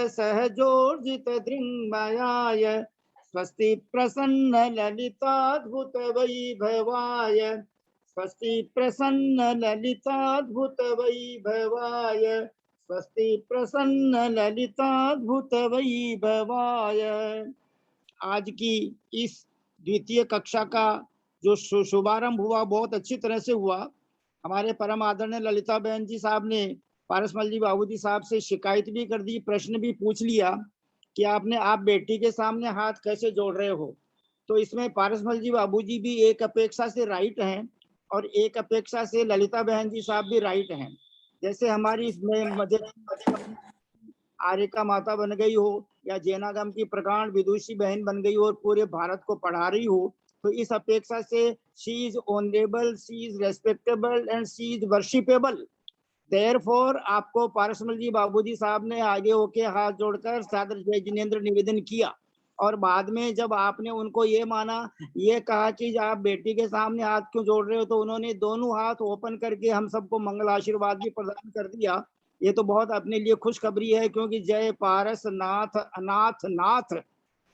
सहजोर्जित दृङ्मयाय स्वस्ति प्रसन्न ललिताद्भुत वैभवाय स्वस्ति प्रसन्न ललिताद्भुत वैभवाय स्वस्ति प्रसन्न ललिताद्भुत वैभवाय। आज की इस द्वितीय कक्षा का जो शुभारंभ हुआ बहुत अच्छी तरह से हुआ। हमारे परम आदरणीय ललिता बहन जी साहब ने पारसमल जी बाबू जी साहब से शिकायत भी कर दी, प्रश्न भी पूछ लिया कि आप बेटी के सामने हाथ कैसे जोड़ रहे हो। तो इसमें पारसमल जी बाबू जी भी एक अपेक्षा से राइट हैं और एक अपेक्षा से ललिता बहन जी साहब भी राइट हैं। जैसे हमारी इसमें आर्यका माता बन गई हो या जैनागम की प्रकांड विदुषी बहन बन गई हो और पूरे भारत को पढ़ा रही हो, तो इस अपेक्षा से she is honourable, she is respectable and she is worshipable. Therefore आपको पारसमल जी बाबूजी साहब ने आगे होके हाथ जोड़कर सादर जय जिनेंद्र निवेदन किया और बाद में जब आपने उनको ये माना, ये कहा कि आप बेटी के सामने हाथ क्यों जोड़ रहे हो, तो उन्होंने दोनों हाथ ओपन करके हम सबको मंगल आशीर्वाद भी प्रदान कर दिया। ये तो बहुत अपने लिए खुशखबरी है, क्योंकि जय पारसनाथ अनाथ नाथ,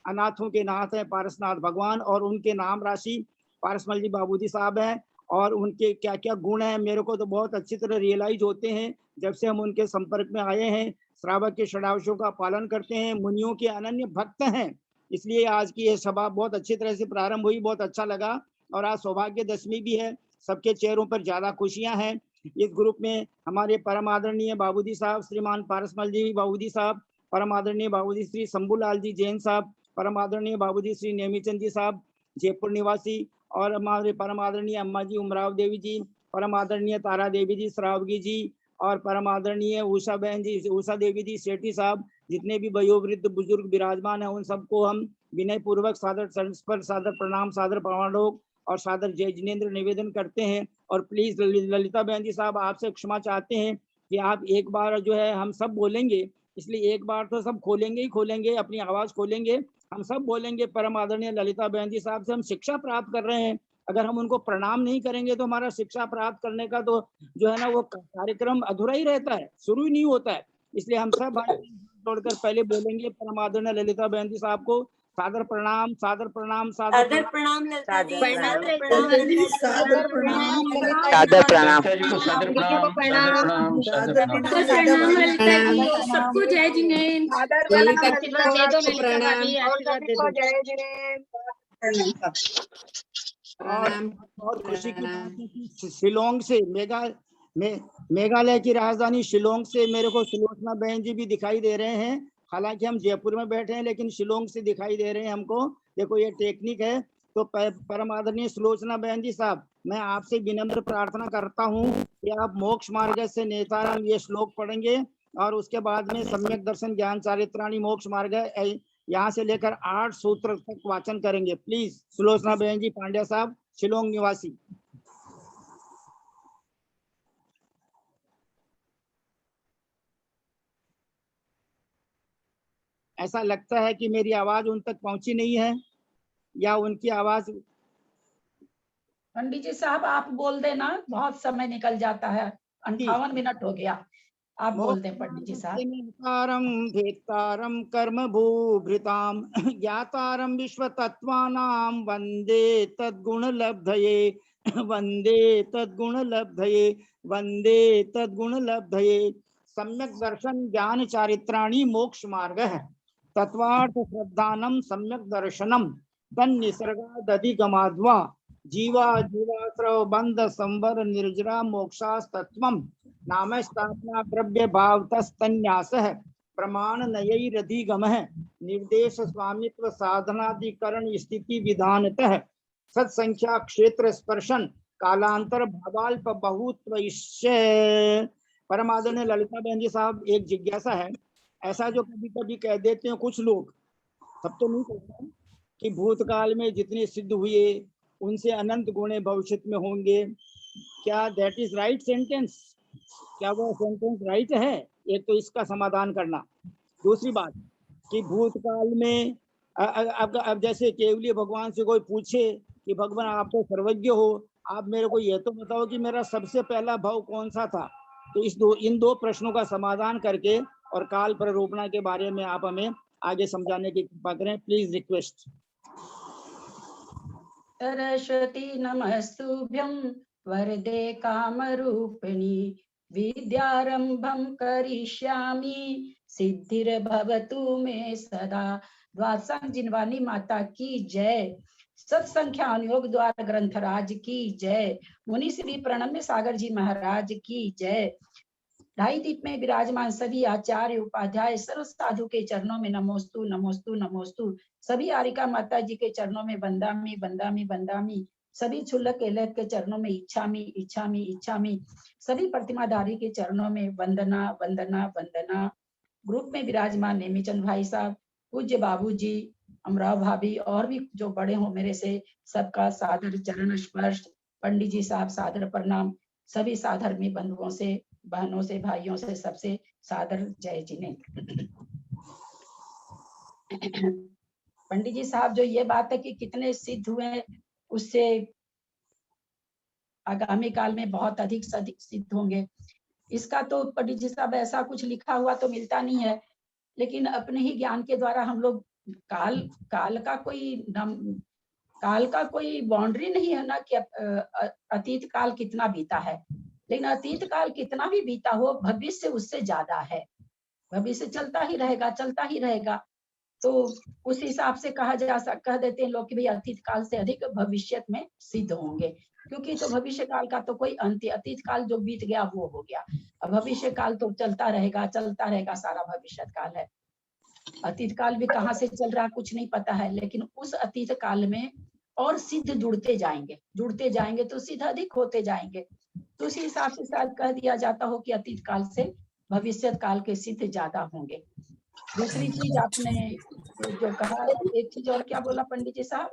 अनाथों के नाथ है पारसनाथ भगवान और उनके नाम राशि पारसमल जी बाबूजी साहब हैं और उनके क्या क्या गुण हैं मेरे को तो बहुत अच्छी तरह रियलाइज होते हैं जब से हम उनके संपर्क में आए हैं। श्रावक के षडावशों का पालन करते हैं, मुनियों के अनन्य भक्त हैं, इसलिए आज की यह सभा बहुत अच्छी तरह से प्रारंभ हुई, बहुत अच्छा लगा। और आज सौभाग्य दशमी भी है, सबके चेहरों पर ज्यादा खुशियां हैं। इस ग्रुप में हमारे परम आदरणीय बाबूजी साहब श्रीमान पारसमल जी बाबूजी साहब, परम आदरणीय बाबूजी श्री शंभूलाल जी जैन साहब, परम आदरणीय बाबूजी श्री नेमीचंद जी साहब जयपुर निवासी, और हमारे परम आदरणीय अम्मा जी उमराव देवी जी, परम आदरणीय तारा देवी जी श्रावगी जी, और परम आदरणीय उषा बहन जी, उषा देवी जी सेठी साहब, जितने भी वयोवृद्ध बुजुर्ग विराजमान है उन सबको हम विनय पूर्वक सादर प्रणाम, सादर प्रणाम और सादर जय जिनेंद्र निवेदन करते हैं। और प्लीज ललिता बहन जी साहब आपसे क्षमा चाहते हैं कि आप एक बार जो है हम सब बोलेंगे, इसलिए एक बार तो सब खोलेंगे ही खोलेंगे, अपनी आवाज खोलेंगे, हम सब बोलेंगे। परम आदरणीय ललिता बहन जी साहब से हम शिक्षा प्राप्त कर रहे हैं, अगर हम उनको प्रणाम नहीं करेंगे तो हमारा शिक्षा प्राप्त करने का तो जो है ना वो कार्यक्रम अधूरा ही रहता है, शुरू ही नहीं होता है। इसलिए हम सब जोड़कर पहले बोलेंगे परम आदरणीय ललिता बहन जी साहब को सादर प्रणाम, सादर प्रणाम, सादर प्रणाम, सादर प्रणाम, सबको जय जिनेंद्र। बहुत खुशी की बात है कि शिलोंग से मेघालय की राजधानी शिलोंग से मेरे को सुलोचना बहन जी भी दिखाई दे रहे हैं। हालांकि हम जयपुर में बैठे हैं लेकिन शिलोंग से दिखाई दे रहे हैं हमको। देखो ये टेक्निक है। तो परम आदरणीय सुलोचना बहन जी साहब, मैं आपसे विनम्र प्रार्थना करता हूँ कि आप मोक्ष मार्ग से नेतारम ये श्लोक पढ़ेंगे और उसके बाद में सम्यक दर्शन ज्ञान चारित्राणी मोक्ष मार्ग यहाँ से लेकर 8 सूत्र तक वाचन करेंगे। प्लीज सुलोचना बहन जी पांड्या साहब, शिलोंग निवासी। ऐसा लगता है कि मेरी आवाज उन तक पहुंची नहीं है या उनकी आवाज। पंडित जी साहब आप बोल देना, बहुत समय निकल जाता है, 58 मिनट हो गया, आप बोल दें पंडित जी साहब। भेत्तारम कर्म भूभृताम ज्ञातारम विश्व तत्वानां वंदे तद्गुण लब्धये, वंदे तद्गुण लब्धये, वंदे तद्गुण लब्धये। सम्यक दर्शन ज्ञान चारित्राणी मोक्ष मार्ग है, तत्वार्थ श्रद्धानम सम्यक दर्शनम तन निसर्गादधिगमाद्वा जीवा जीवाश्रव बंध संवर निर्जरा मोक्षास्तत्वम नाम स्थापना द्रव्य भावतस्तन्यास प्रमाण नयैरधिगम निर्देश स्वामित्व साधनाधिकरण स्थिति विधानतः सत्संख्या क्षेत्र स्पर्शन कालांतर भावाल्प बहुत्व। परम आदरणीय ललिता बहन जी साहब, एक जिज्ञासा है, ऐसा जो कभी कभी कह देते हैं कुछ लोग, सब तो नहीं कहते, कि भूतकाल में जितने सिद्ध हुए उनसे अनंत गुणे भविष्य में होंगे। क्या दैट इज राइट सेंटेंस? क्या वो सेंटेंस राइट है? एक तो इसका समाधान करना। दूसरी बात कि भूतकाल में अब जैसे केवली भगवान से कोई पूछे कि भगवान आप तो सर्वज्ञ हो, आप मेरे को ये तो बताओ कि मेरा सबसे पहला भाव कौन सा था। तो इन दो प्रश्नों का समाधान करके और काल प्ररूपणा के बारे में आप हमें आगे समझाने की कृपा करें, प्लीज रिक्वेस्ट। सरस्वती नमस्तुभ्यं वरदे कामरूपिणी विद्यारंभं करिष्यामि सिद्धिर्भवतु मे सदा। द्वादशांग जिनवानी माता की जय। सत्संख्या अनुयोग द्वार ग्रंथराज की जय। मुनि श्री प्रणम्य सागर जी महाराज की जय। ढाई दीप में विराजमान सभी आचार्य उपाध्याय सर्व साधु के चरणों में नमोस्तु नमोस्तु नमोस्तु। सभी आरिका माता जी के चरणों में वंदामि वंदामि वंदामि। सभी क्षुल्लक केलक के चरणों में इच्छामि इच्छामि इच्छामि। सभी प्रतिमाधारी के चरणों में वंदना वंदना वंदना। ग्रुप में विराजमान नेमीचंद भाई साहब, पूज्य बाबू जी, अमराव भाभी और भी जो बड़े हो मेरे से, सबका सादर चरण स्पर्श। पंडित जी साहब सादर प्रणाम। सभी साधर्मी बंधुओं से, बहनों से, भाइयों से सबसे सादर जय जिने। पंडित जी साहब, जो ये बात है कि कितने सिद्ध हुए, उससे आगामी काल में बहुत अधिक सिद्ध होंगे। इसका तो पंडित जी साहब ऐसा कुछ लिखा हुआ तो मिलता नहीं है, लेकिन अपने ही ज्ञान के द्वारा हम लोग काल का कोई बाउंड्री नहीं है ना कि अतीत काल कितना बीता है, लेकिन अतीत काल कितना भी बीता हो, भविष्य उससे ज्यादा है। भविष्य चलता ही रहेगा, चलता ही रहेगा। तो उस हिसाब से कह देते हैं लोग कि भाई अतीत काल से अधिक भविष्य में सिद्ध होंगे, क्योंकि तो भविष्य काल का तो कोई अंत, अतीत काल जो बीत गया वो हो गया। अब भविष्य काल तो चलता रहेगा सारा भविष्य काल है। अतीत काल भी कहाँ से चल रहा कुछ नहीं पता है, लेकिन उस अतीत काल में और सिद्ध जुड़ते जाएंगे तो सिद्ध अधिक होते जाएंगे। तो उसी हिसाब से शायद कह दिया जाता हो कि अतीत काल से भविष्य काल के सिद्ध ज्यादा होंगे। दूसरी चीज आपने जो कहा, एक चीज और क्या बोला पंडित जी साहब?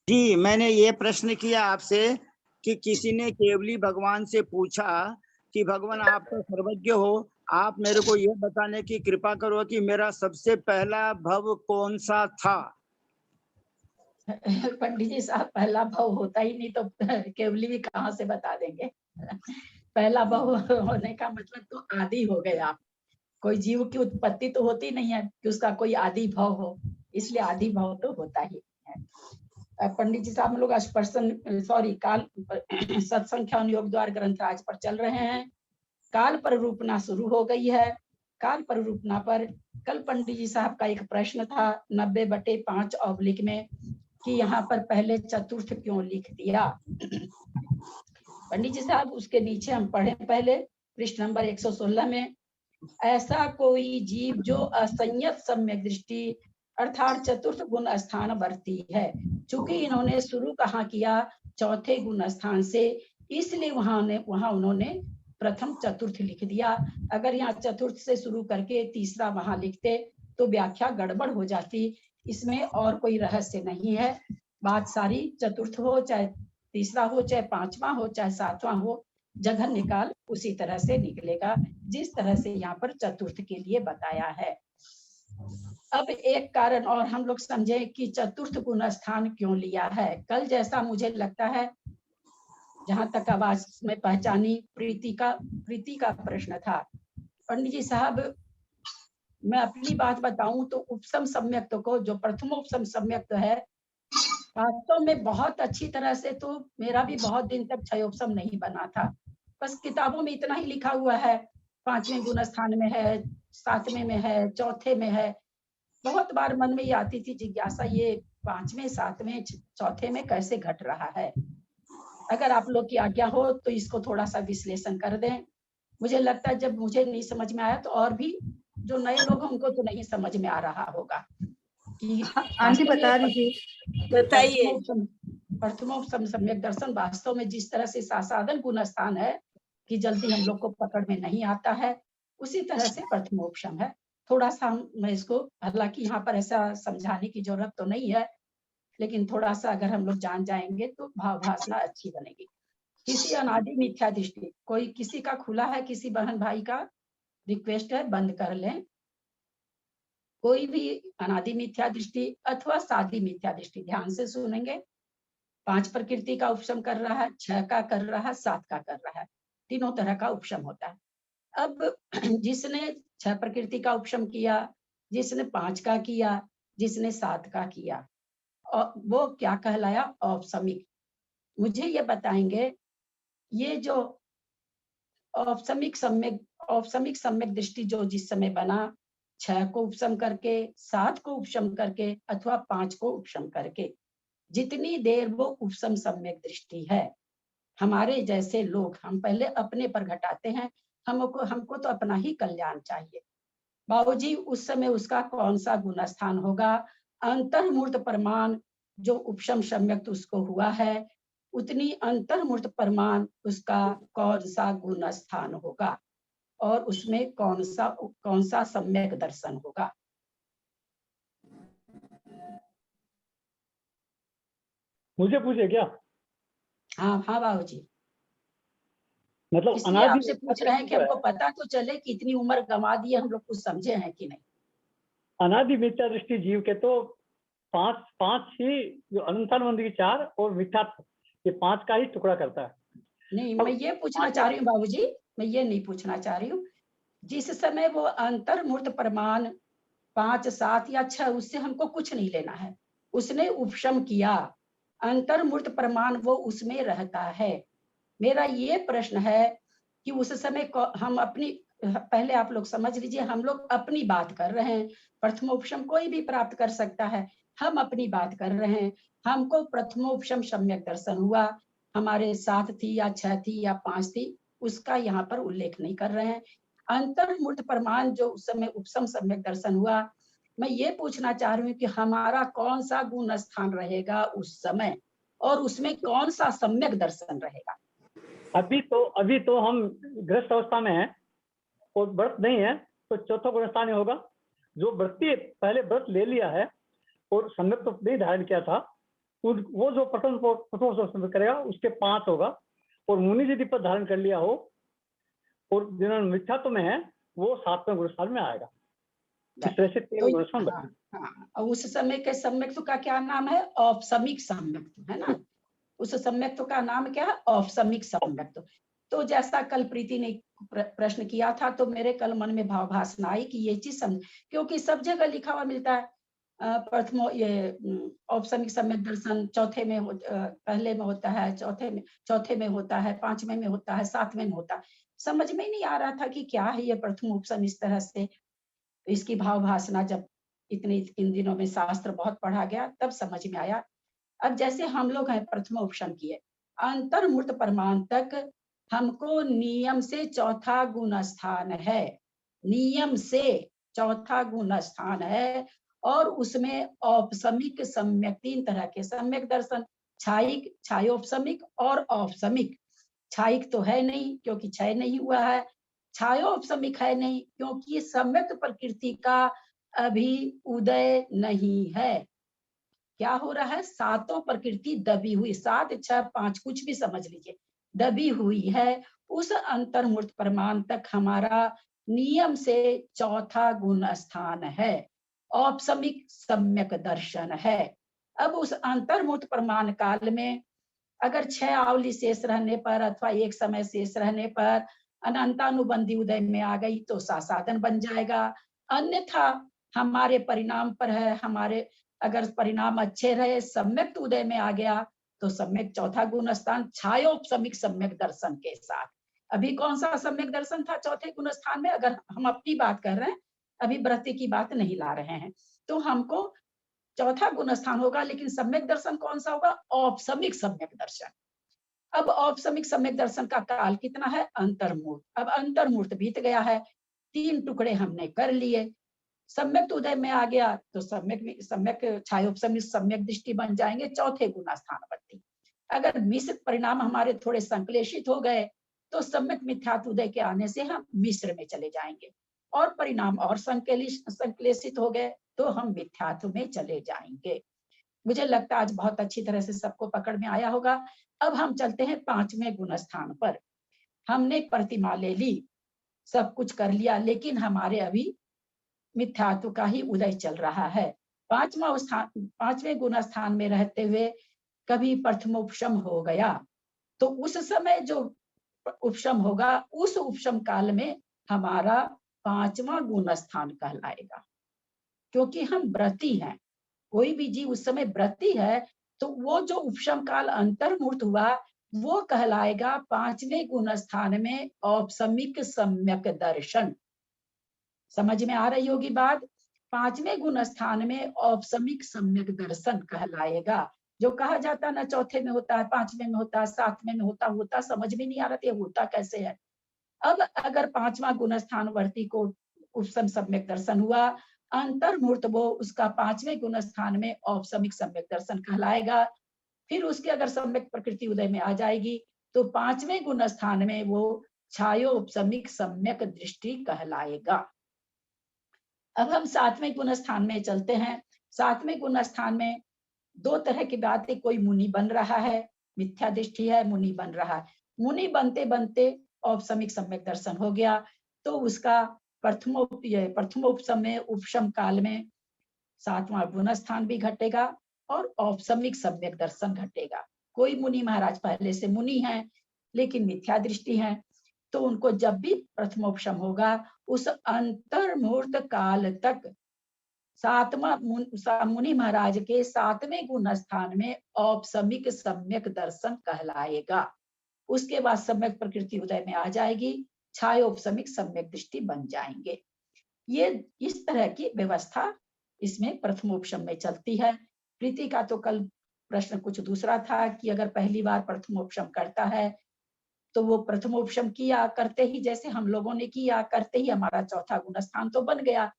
जी, मैंने ये प्रश्न किया आपसे कि किसी ने केवली भगवान से पूछा कि भगवान आप तो सर्वज्ञ हो, आप मेरे को ये बताने की कृपा करो कि मेरा सबसे पहला भव कौन सा था। पंडित जी साहब, पहला भव होता ही नहीं तो केवली भी कहाँ से बता देंगे। पहला भव होने का मतलब तो आदि हो गए आप। कोई जीव की उत्पत्ति तो होती नहीं है कि उसका कोई आदि भव हो, इसलिए आदि भव तो होता ही है। पंडित जी साहब, हम लोग काल सत्संख्या अनुयोग द्वार ग्रंथ आज पर चल रहे हैं। काल प्ररूपणा शुरू हो गई है। काल प्ररूपणा पर कल पंडित जी साहब का एक प्रश्न था 90/5 ऑब्लिक में कि यहाँ पर पहले चतुर्थ क्यों लिख दिया। पंडित जी साहब, उसके नीचे हम पढ़े पहले पृष्ठ नंबर 116 में, ऐसा कोई जीव जो असंयत सम्यक दृष्टि अर्थात चतुर्थ गुण स्थान वर्ती है। चूंकि इन्होंने शुरू कहाँ किया, चौथे गुण स्थान से, इसलिए वहां उन्होंने प्रथम चतुर्थ लिख दिया। अगर यहाँ चतुर्थ से शुरू करके तीसरा वहां लिखते तो व्याख्या गड़बड़ हो जाती। इसमें और कोई रहस्य नहीं है। बात सारी चतुर्थ हो, चाहे तीसरा हो, चाहे पांचवा हो, चाहे सातवां हो, जगह निकाल उसी तरह से निकलेगा जिस तरह से यहाँ पर चतुर्थ के लिए बताया है। अब एक कारण और हम लोग समझे कि चतुर्थ गुण स्थान क्यों लिया है। कल जैसा मुझे लगता है, जहां तक आवाज में पहचानी, प्रीति का प्रश्न था। पंडित जी साहब, मैं अपनी बात बताऊं तो उपसम सम्यक्त को, जो प्रथमोपसम सम्यक्त है, वास्तव में बहुत अच्छी तरह से तो मेरा भी बहुत दिन तक क्षयोपसम नहीं बना था। बस किताबों में इतना ही लिखा हुआ है, 5वें गुण स्थान में है, 7वें में है, चौथे में है। बहुत बार मन में ये आती थी जिज्ञासा, ये 5वें, 7वें, चौथे में कैसे घट रहा है। अगर आप लोग की आज्ञा हो तो इसको थोड़ा सा विश्लेषण कर दें। मुझे लगता है जब मुझे नहीं समझ में आया तो और भी जो नए लोग हैं उनको तो नहीं समझ में आ रहा होगा कि आंटी बता रही थी, बताइए। प्रथमोपसम सम्यक दर्शन वास्तव में जिस तरह से साधन गुण स्थान है कि जल्दी हम लोग को पकड़ में नहीं आता है, उसी तरह से प्रथमोपसम है। थोड़ा सा मैं इसको, हालांकि यहाँ पर ऐसा समझाने की जरूरत तो नहीं है, लेकिन थोड़ा सा अगर हम लोग जान जाएंगे तो भावभाषा अच्छी बनेगी। किसी अनादि मिथ्या दृष्टि, कोई किसी का खुला है, किसी बहन भाई का रिक्वेस्ट है, बंद कर लें। कोई भी अनादि मिथ्या दृष्टि अथवा सादी मिथ्या दृष्टि, ध्यान से सुनेंगे। 5 प्रकृति का उपशम कर रहा है, 6 का कर रहा है, 7 का कर रहा है, तीनों तरह का उपशम होता है। अब जिसने 6 प्रकृति का उपशम किया, जिसने 5 का किया, जिसने 7 का किया, और वो क्या कहलाया? औपसमिक। मुझे ये बताएंगे, ये जो औपसमिक सम्यक दृष्टि जो जिस समय बना, 6 को उपशम करके, 7 को उपशम करके अथवा 5 को उपशम करके, जितनी देर वो उपशम सम्यक दृष्टि है, हमारे जैसे लोग, हम पहले अपने पर घटाते हैं, हमको तो अपना ही कल्याण चाहिए। बाबूजी, उस समय उसका कौन सा गुण स्थान होगा? अंतर्मूर्त परमान जो उपशम सम्यक उसको हुआ है, उतनी अंतर्मूर्त परमान उसका कौन सा गुण स्थान होगा, और उसमें कौन सा सम्यक दर्शन होगा? मुझे पूछे क्या? हाँ हाँ बाबूजी, मतलब इसलिए आपसे पूछ रहे हैं कि हमको पता तो चले कि इतनी उम्र गंवा दी है, हम लोग कुछ समझे हैं कि नहीं। अनादि मिथ्या दृष्टि जीव के तो पांच ही, जो अनंतान मंदिर की 4 और मिथ्या, ये 5 का ही टुकड़ा करता है। नहीं, मैं ये पूछना चाह रही हूँ बाबूजी, मैं ये नहीं पूछना चाह रही हूँ, जिस समय वो अंतर्मूर्त प्रमाण 5, 7 या 6, उससे हमको कुछ नहीं लेना है, उसने उपशम किया, अंतर्मूर्त प्रमाण वो उसमें रहता है। मेरा ये प्रश्न है कि उस समय हम अपनी, पहले आप लोग समझ लीजिए, हम लोग अपनी बात कर रहे हैं, प्रथमोपशम कोई भी प्राप्त कर सकता है, हम अपनी बात कर रहे हैं, हमको प्रथमोपशम सम्यक दर्शन हुआ, हमारे 7 थी या 6 थी या 5 थी, उसका यहाँ पर उल्लेख नहीं कर रहे हैं। अंतर्मूर्त प्रमाण जो उस समय उपशम सम्यक दर्शन हुआ, मैं ये पूछना चाह रही हूँ कि हमारा कौन सा गुण स्थान रहेगा उस समय, और उसमें कौन सा सम्यक दर्शन रहेगा? अभी तो हम ग्रस्त अवस्था में हैं और व्रत नहीं है, तो चौथा गुण स्थान ही होगा। जो व्रती पहले व्रत ले लिया है और सम्यक तो नहीं धारण किया था, वो जो प्रथम करेगा उसके 5 होगा, और मुनि यदि पद धारण कर लिया हो और जिन्होंने मिथ्यात्व में है, वो 7वें गुण स्थान में आएगा। इस तरह से 3 गुण स्थान बने। हाँ, उस समय के सम्यक्त्व का क्या नाम है? औपसमिक सम्यक्त्व, है ना? उस सम्यक्त्व का नाम क्या है? औपसमिक सम्यक्त्व। तो जैसा कल प्रीति ने प्रश्न किया था, तो मेरे कल मन में भाव भासना आई कि ये चीज समझ, क्योंकि सब जगह लिखा हुआ मिलता है, प्रथमो ये औपसमिक सम्यक दर्शन चौथे में पहले में होता है, चौथे में होता है, 5वें में होता है, 7वें में होता है। समझ में नहीं आ रहा था कि क्या है ये प्रथम उपशम इस तरह से। इसकी भाव भासना जब इन दिनों में शास्त्र बहुत पढ़ा गया, तब समझ में आया। अब जैसे हम लोग हैं प्रथम उपशम किए, अंतर्मूर्त परमाण तक हमको नियम से चौथा गुण स्थान है, नियम से चौथा गुण स्थान है, और उसमें औपसमिक सम्यक 3 तरह के सम्यक दर्शन, छायिक, छायोपसमिक और औपसमिक। छायिक तो है नहीं क्योंकि क्षय नहीं हुआ है, छायोपसमिक है नहीं क्योंकि सम्यक प्रकृति का अभी उदय नहीं है। क्या हो रहा है? 7 प्रकृति दबी हुई, 7, 6, 5 कुछ भी समझ लीजिए, दबी हुई है। उस अंतर्मूर्त प्रमाण तक हमारा नियम से चौथा गुण स्थान है, औपसमिक सम्यक दर्शन है। अब उस अंतर्मूर्त प्रमाण काल में अगर 6 आवली शेष रहने पर अथवा एक समय शेष रहने पर अनंतानुबंधी उदय में आ गई तो साधन बन जाएगा, अन्यथा हमारे परिणाम पर है। हमारे अगर परिणाम अच्छे रहे, सम्यक उदय में आ गया, तो सम्यक चौथा गुण स्थान छायोपसमिक सम्यक दर्शन के साथ। अभी कौन सा सम्यक दर्शन था चौथे गुण स्थान में? अगर हम अपनी बात कर रहे हैं, अभी व्रती की बात नहीं ला रहे हैं, तो हमको चौथा गुण स्थान होगा, लेकिन सम्यक दर्शन कौन सा होगा? औपसमिक सम्यक दर्शन। अब औपसमिक सम्यक दर्शन का काल कितना है? अंतर्मूर्त। अब अंतर्मूर्त बीत गया है, 3 टुकड़े हमने कर लिए, सम्यक उदय में आ गया तो सम्यक छायोपसमिक सम्यक दृष्टि बन जाएंगे चौथे गुण स्थानवर्ती। अगर मिश्र परिणाम हमारे थोड़े संक्लेशित हो गए, तो सम्यक मिथ्यात्व उदय के आने से हम मिश्र में चले जाएंगे, और परिणाम और संक्लेशित हो गए तो हम मिथ्यात्व में चले जाएंगे। मुझे लगता है आज बहुत अच्छी तरह से सबको पकड़ में आया होगा। अब हम चलते हैं 5वें गुण स्थान पर। हमने प्रतिमा ले ली, सब कुछ कर लिया, लेकिन हमारे अभी मिथ्यात्व का ही उदय चल रहा है। 5वें गुण स्थान में रहते हुए कभी प्रथमोपशम हो गया, तो उस समय जो उपशम होगा, उस उपशम काल में हमारा 5वां गुण स्थान कहलाएगा, क्योंकि हम व्रती हैं। कोई भी जीव उस समय व्रती है, तो वो जो उपशम काल अंतर्मुहूर्त हुआ, वो कहलाएगा 5वें गुण स्थान में औपसमिक सम्यक दर्शन। समझ में आ रही होगी बात। 5वें गुण स्थान में औपसमिक सम्यक दर्शन कहलाएगा। जो कहा जाता है ना, चौथे में होता है, 5वें में होता है, 7वें में होता समझ में नहीं आ रहा था ये होता कैसे है। अब अगर 5वां गुण स्थान वर्ती को उपसम सम्यक दर्शन हुआ, अंतर्मुहूर्त वो उसका 5वें गुण स्थान में औपसमिक सम्यक दर्शन कहलाएगा। फिर उसके अगर सम्यक प्रकृति उदय में आ जाएगी, तो 5वें गुण स्थान में वो छायोपसमिक सम्यक दृष्टि कहलाएगा। अब हम 7वें गुण स्थान में चलते हैं। 7वें गुण स्थान में 2 तरह की बातें, कोई मुनि बन रहा है, मिथ्या दृष्टि है, मुनि बन रहा है। मुनि बनते बनते औपसमिक सम्यक दर्शन हो गया, तो उसका प्रथमोपसम उपशम काल में 7वां गुण स्थान भी घटेगा और औपसमिक सम्यक दर्शन घटेगा। कोई मुनि महाराज पहले से मुनि हैं, लेकिन मिथ्या दृष्टि है, तो उनको जब भी प्रथमोपशम होगा, उस अंतर्मुहूर्त काल तक 7वां मुनि महाराज के 7वें गुण स्थान में औपसमिक सम्यक दर्शन कहलाएगा। उसके बाद सम्यक प्रकृति उदय में आ जाएगी, छायोपसमिक सम्यक दृष्टि बन जाएंगे। ये इस तरह की व्यवस्था इसमें प्रथमोपशम में चलती है। प्रीति का तो कल प्रश्न कुछ दूसरा था कि अगर पहली बार प्रथमोपशम करता है, तो वो प्रथमोपशम किया करते ही, जैसे हम लोगों ने किया करते ही हमारा चौथा गुण स्थान तो बन गया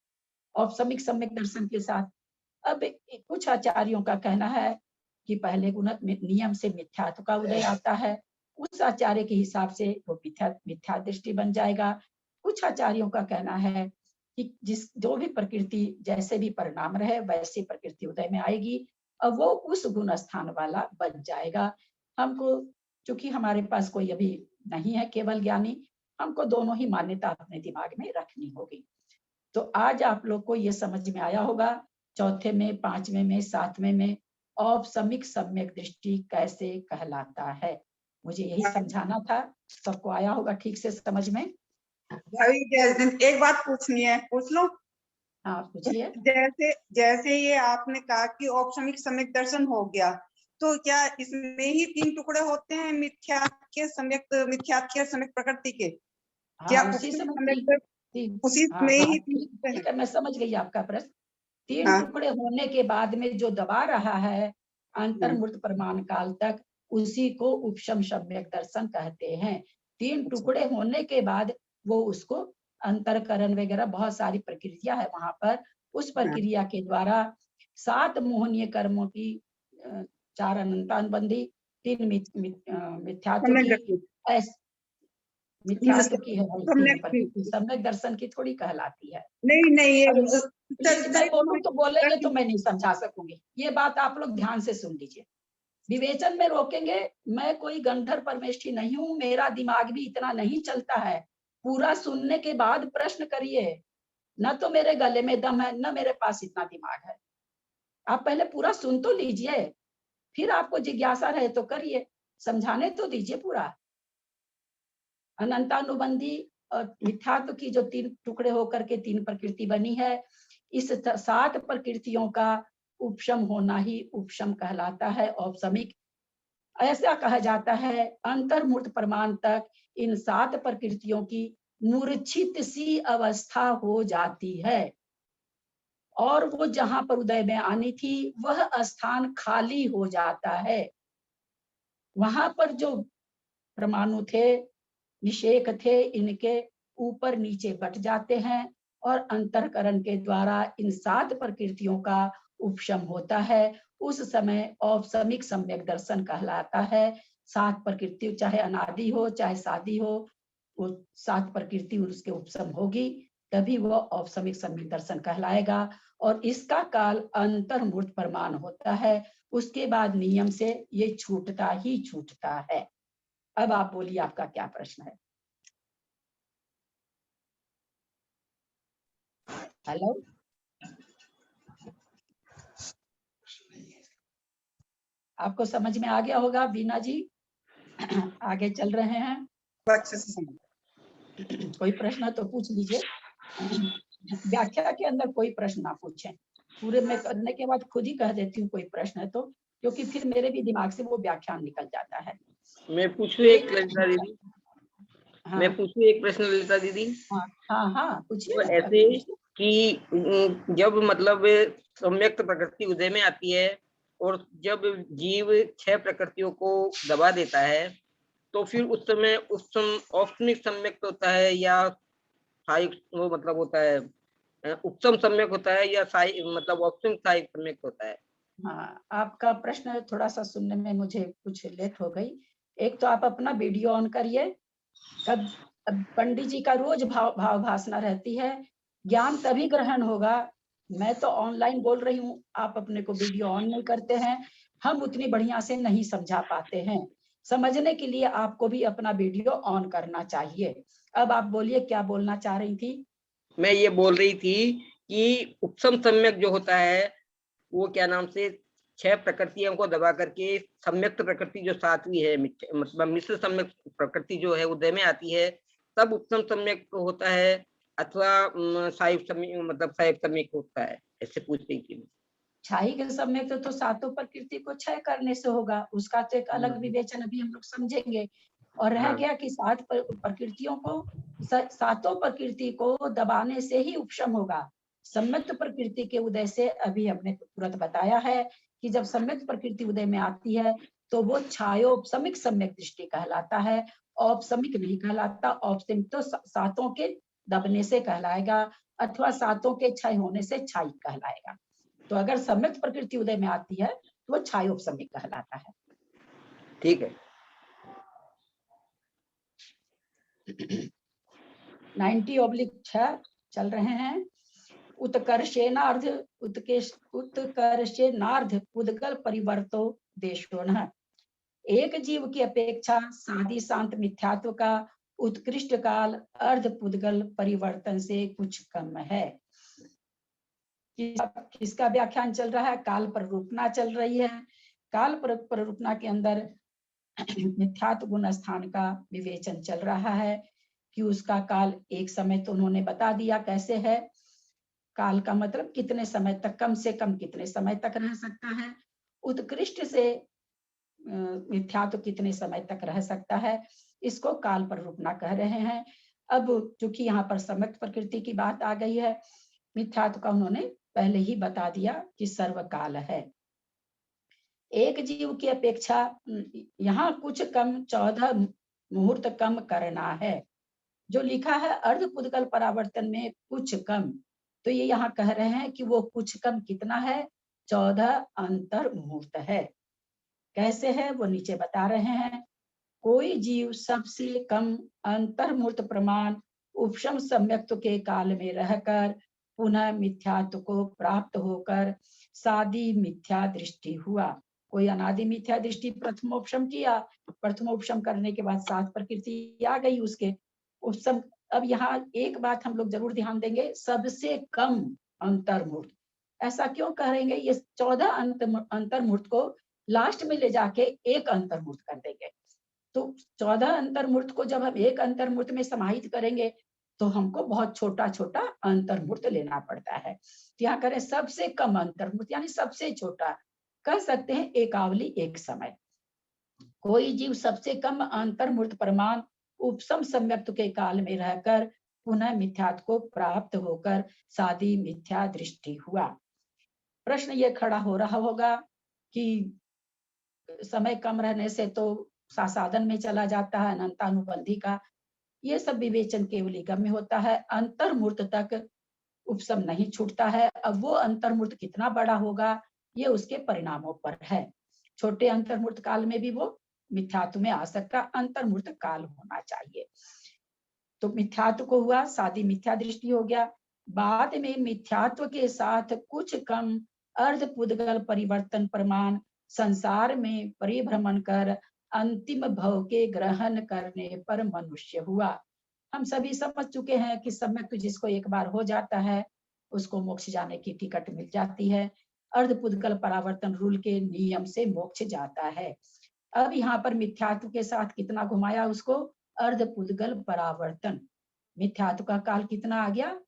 औपसमिक सम्यक दर्शन के साथ। अब कुछ आचार्यों का कहना है कि पहले गुण नियम से मिथ्यात्व का उदय आता है, उस आचार्य के हिसाब से वो मिथ्या दृष्टि बन जाएगा। कुछ आचार्यों का कहना है कि जो भी प्रकृति जैसे भी परिणाम रहे, वैसी प्रकृति उदय में आएगी और वो उस गुण स्थान वाला बन जाएगा। हमको चूंकि हमारे पास कोई अभी नहीं है केवल ज्ञानी, हमको दोनों ही मान्यता अपने दिमाग में रखनी होगी। तो आज आप लोग को ये समझ में आया होगा, चौथे में, 5वें में, 7वें में औपसमिक सम्यक दृष्टि कैसे कहलाता है। मुझे यही समझाना था। सबको आया होगा ठीक से समझ में। एक बात पूछनी है, पूछ लो। हाँ पूछिए। जैसे जैसे ये आपने कहा कि औपसमिक सम्यक दर्शन हो गया, तो क्या इसमें ही 3 टुकड़े होते हैं, मिथ्यात्व सम्यक प्रकृति के? क्या हाँ, उसी समय उसी हाँ में हाँ ही ठीक है, मैं समझ गई आपका प्रश्न। 3 हाँ। टुकड़े होने के बाद में जो दबा रहा है अंतर्मुहूर्त प्रमाण काल तक, उसी को उपशम सम्यक दर्शन कहते हैं। 3 टुकड़े होने के बाद वो उसको अंतरकरण वगैरह बहुत सारी प्रक्रिया है वहां पर, उस प्रक्रिया के द्वारा 7 मोहनीय कर्मों की 4 अनंतानुबंधी, 3 मिथ्यात्व की, मिथ्यात्व की है भाई, 3 प्रकृति सम्यक दर्शन की थोड़ी कहलाती है। नहीं मैं बोलूं तो बोलेंगे तो मैं नहीं समझा सकूंगी, ये बात आप लोग ध्यान से सुन लीजिए। विवेचन में रोकेंगे, मैं कोई गंधर्व परमेष्ठी नहीं हूं, मेरा दिमाग भी इतना नहीं चलता है। पूरा सुनने के बाद प्रश्न करिए, न तो मेरे गले में दम है, न मेरे पास इतना दिमाग है। आप पहले पूरा सुन तो लीजिए, फिर आपको जिज्ञासा रहे तो करिए, समझाने तो दीजिए पूरा। अनंतानुबंधी और मिथ्यात्व की जो 3 टुकड़े होकर के 3 प्रकृति बनी है, इस 7 प्रकृतियों का उपशम होना ही उपशम कहलाता है, औपसमिक। ऐसा कहा जाता है अंतर्मुहूर्त प्रमाण तक इन 7 प्रकृतियों की मूर्छित सी अवस्था हो जाती है, और वो जहां पर उदय में आनी थी वह स्थान खाली हो जाता है। वहां पर जो परमाणु थे, निषेक थे, इनके ऊपर नीचे बट जाते हैं और अंतरकरण के द्वारा इन 7 प्रकृतियों का उपशम होता है। उस समय औपसमिक सम्यक दर्शन कहलाता है। 7 प्रकृति चाहे अनादि हो चाहे शादी हो, वो 7 प्रकृति उसके उपशम होगी, तभी वो औपसमिक सम्यक दर्शन कहलाएगा। और इसका काल अंतर्मुहूर्त प्रमाण होता है, उसके बाद नियम से ये छूटता ही छूटता है। अब आप बोलिए, आपका क्या प्रश्न है? हेलो, आपको समझ में आ गया होगा बीना जी? आगे चल रहे हैं। अच्छे से समझ। कोई प्रश्न तो पूछ लीजिए। व्याख्या के अंदर कोई प्रश्न ना पूछें, पूरे में करने के बाद खुद ही कह देती हूँ कोई प्रश्न है तो, क्योंकि फिर मेरे भी दिमाग से वो व्याख्यान निकल जाता है। मैं पूछूं एक ललिता दीदी? हाँ मैं पूछूं एक प्रश्न ललिता दीदी? हाँ हाँ हाँ पूछिए तो ना, ऐसे अभी पूछिए। कि जब मतलब सम्यक्त प्रकृति उदय में आती है और जब जीव 6 प्रकृतियों को दबा देता है, तो फिर उस समय औष्णिक सम्यक्त होता है या सायिक, वो मतलब होता है उपसम सम्यक होता है या मतलब औष्णिक सायिक सम्यक्त होता है? हाँ, आपका प्रश्न थोड़ा सा सुनने में मुझे कुछ लेट हो गई। एक तो आप अपना वीडियो ऑन करिए। कब पंडित जी का रोज भाव भाषणा रहती है, ज्ञान तभी ग्रहण होगा। मैं तो ऑनलाइन बोल रही हूँ, आप अपने को वीडियो ऑन नहीं करते हैं, हम उतनी बढ़िया से नहीं समझा पाते हैं। समझने के लिए आपको भी अपना वीडियो ऑन करना चाहिए। अब आप बोलिए, क्या बोलना चाह रही थी? मैं ये बोल रही थी कि उपसम सम्यक जो होता है वो क्या नाम से 6 प्रकृतियों को दबा करके सम्यक्त प्रकृति जो 7वीं है, मतलब मिश्र सम्यक प्रकृति जो है उदय में आती है, तब उत्तम सम्यक होता है अथवा साहिब सम्यक, मतलब साहिब सम्यक होता है? ऐसे पूछ रही थी। छाई के समय तो सातों प्रकृति को क्षय करने से होगा, उसका तो एक अलग विवेचन अभी हम लोग समझेंगे। और रह हाँ। गया कि 7 प्रकृतियों को, सातों प्रकृति को दबाने से ही उपशम होगा। सम्यक्त प्रकृति के उदय से अभी हमने तुरंत बताया है कि जब सम्यक्त प्रकृति उदय में आती है तो वो छायोपशमिक सम्यक दृष्टि कहलाता है, औपशमिक नहीं कहलाता। औपशमिक तो सातों के दबने से कहलाएगा अथवा सातों के क्षय होने से छाई कहलाएगा। तो अगर सम्यक्त प्रकृति उदय में आती है तो वो छायोपशमिक कहलाता है। ठीक है। 90/6 चल रहे हैं। उत्कर्षेनार्ध उद्गल परिवर्तो देशो न। एक जीव की अपेक्षा सादी शांत मिथ्यात्व का उत्कृष्ट काल अर्ध पुद्गल परिवर्तन से कुछ कम है। किसका व्याख्यान चल रहा है? काल प्ररूपणा चल रही है। काल प्ररूपणा के अंदर मिथ्यात्व गुण स्थान का विवेचन चल रहा है कि उसका काल एक समय तो उन्होंने बता दिया कैसे है। काल का मतलब कितने समय तक, कम से कम कितने समय तक रह सकता है। उत्कृष्ट से मिथ्यात्व कितने समय तक रह सकता है, इसको काल प्ररूपणा कह रहे हैं। अब चूंकि यहाँ पर सम्यक्त प्रकृति की बात आ गई है, मिथ्यात्व का उन्होंने पहले ही बता दिया कि सर्वकाल है। एक जीव की अपेक्षा यहाँ कुछ कम 14 मुहूर्त कम करना है। जो लिखा है अर्ध पुद्गल परावर्तन में कुछ कम, तो ये यहाँ कह रहे हैं कि वो कुछ कम कितना है? 14 अंतर मुहूर्त है। कैसे है वो नीचे बता रहे हैं। कोई जीव सबसे कम अंतर मुहूर्त प्रमाण उपशम सम्यक्त के काल में रहकर पुनः मिथ्यात्व को प्राप्त होकर सादी मिथ्या दृष्टि हुआ। कोई अनादि मिथ्या दृष्टि प्रथमोपशम किया, प्रथमोपशम करने के बाद 7 प्रकृति आ गई उसके उपशम। अब यहाँ एक बात हम लोग जरूर ध्यान देंगे, सबसे कम अंतर मुहूर्त। ऐसा क्यों करेंगे? ये 14 अंतर मुहूर्त को लास्ट में ले जाके एक अंतर मुहूर्त कर देंगे। तो 14 अंतर मुहूर्त को जब हम एक अंतर मुहूर्त में समाहित करेंगे तो हमको बहुत छोटा छोटा अंतर मुहूर्त लेना पड़ता है। यहाँ करें सबसे कम अंतर मुहूर्त, यानी सबसे छोटा, कह सकते हैं एकावली एक समय। कोई जीव सबसे कम अंतर मुहूर्त प्रमाण उपशम सम्यक्त के काल में रहकर पुनः मिथ्यात्व को प्राप्त होकर सादी मिथ्या दृष्टि हुआ। प्रश्न ये खड़ा हो रहा होगा कि समय कम रहने से तो साधन में चला जाता है, अनंतानुबंधी का, ये सब विवेचन केवल गम में होता है। अंतर मुहूर्त तक उपशम नहीं छूटता है। अब वो अंतर मुहूर्त कितना बड़ा होगा ये उसके परिणामों पर है। छोटे अंतर मुहूर्त काल में भी वो मिथ्यात्व में आ सकता, अंतर मुहूर्त काल होना चाहिए। तो मिथ्यात्व को हुआ, सादी मिथ्या दृष्टि हो गया। बाद में मिथ्यात्व के साथ कुछ कम अर्ध पुद्गल परिवर्तन प्रमाण संसार में परिभ्रमण कर अंतिम भव के ग्रहण करने पर मनुष्य हुआ। हम सभी समझ चुके हैं कि सम्यक जिसको एक बार हो जाता है उसको मोक्ष जाने की टिकट मिल जाती है। अर्धपुद्गल परावर्तन रूल के नियम से मोक्ष जाता है। अब यहाँ पर मिथ्यात्व के साथ कितना घुमाया उसको, अर्धपुद्गल परावर्तन। मिथ्यात्व का काल कितना आ गया,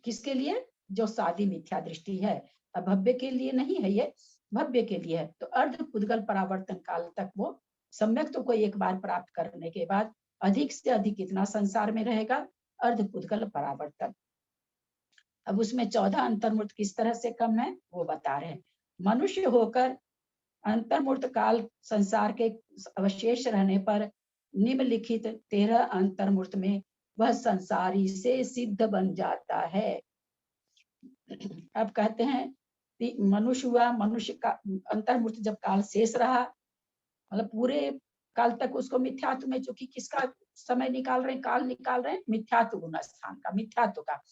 किसके लिए, जो सादी मिथ्या दृष्टि है, अभव्य के लिए नहीं है, ये भव्य के लिए है। तो अर्धपुद्गल परावर्तन काल तक वो सम्यक्त्व को एक बार प्राप्त करने के बाद अधिक से अधिक कितना संसार में रहेगा, अर्धपुद्गल परावर्तन। अब उसमें 14 अंतर्मूर्त किस तरह से कम है वो बता रहे हैं। मनुष्य होकर अंतर्मूर्त काल संसार के अवशेष रहने पर निम्नलिखित 13 अंतर्मूर्त में वह संसारी से सिद्ध बन जाता है। अब कहते हैं मनुष्य हुआ, मनुष्य का अंतर्मूर्त जब काल शेष रहा, मतलब पूरे काल तक उसको मिथ्यात्व में, जो कि किसका समय निकाल रहे हैं, काल निकाल रहे हैं, मिथ्यात्व गुण स्थान का, मिथ्यात्व का।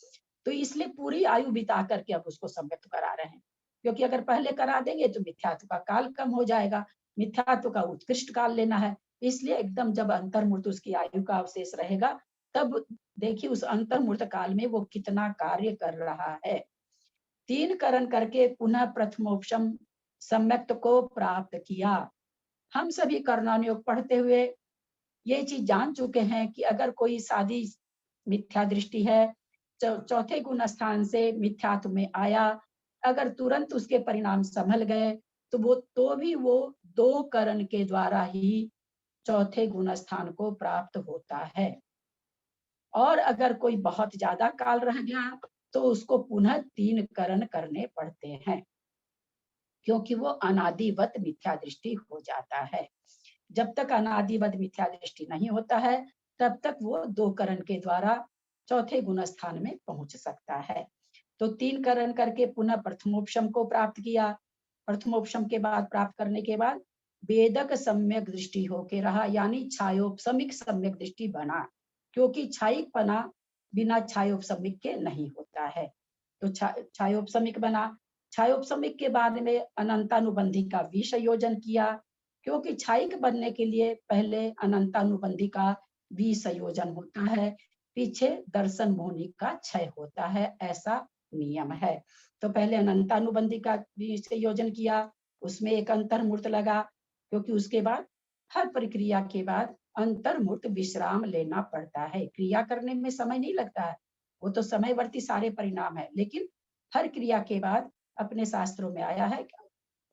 तो इसलिए पूरी आयु बिता करके अब उसको सम्यक्त करा रहे हैं, क्योंकि अगर पहले करा देंगे तो मिथ्यात्व का काल कम हो जाएगा, मिथ्यात्व का उत्कृष्ट काल लेना है। इसलिए एकदम जब अंतर्मूर्त उसकी आयु का अवशेष रहेगा, तब देखिए उस अंतर्मूर्त काल में वो कितना कार्य कर रहा है। 3 करण करके पुनः प्रथमोपशम सम्यक्त को प्राप्त किया। हम सभी कर्णानुयोग पढ़ते हुए ये चीज जान चुके हैं कि अगर कोई सादी मिथ्या दृष्टि है, चौथे गुण स्थान से मिथ्यात्व में आया, अगर तुरंत उसके परिणाम संभल गए तो भी वो 2 करण के द्वारा ही चौथे गुण स्थान को प्राप्त होता है। और अगर कोई बहुत ज्यादा काल रह गया तो उसको पुनः 3 करण करने पड़ते हैं, क्योंकि वो अनादिवत मिथ्या दृष्टि हो जाता है। जब तक अनादिवत मिथ्या दृष्टि नहीं होता है तब तक वो 2 करण के द्वारा चौथे गुण स्थान में पहुंच सकता है। तो 3 करण करके पुनः प्रथमोपशम को प्राप्त किया। प्रथमोपशम के बाद प्राप्त करने के बाद वेदक सम्यक दृष्टि होके रहा, यानी छायोपशमिक सम्यक दृष्टि बना, क्योंकि छायिक पना बिना छायोपशमिक के नहीं होता है। तो छायोपशमिक बना। छायोपशमिक के बाद में अनंतानुबंधी का विसंयोजन किया, क्योंकि छायिक बनने के लिए पहले अनंतानुबंधी का विसंयोजन होता है, पीछे दर्शन मोहनी का क्षय होता है, ऐसा नियम है। तो पहले अनंतानुबंधी का विसंयोजन किया, उसमें एक अंतर्मूर्त लगा, क्योंकि उसके बाद हर प्रक्रिया के बाद अंतर्मूर्त विश्राम लेना पड़ता है। क्रिया करने में समय नहीं लगता है, वो तो समयवर्ती सारे परिणाम है, लेकिन हर क्रिया के बाद अपने शास्त्रों में आया है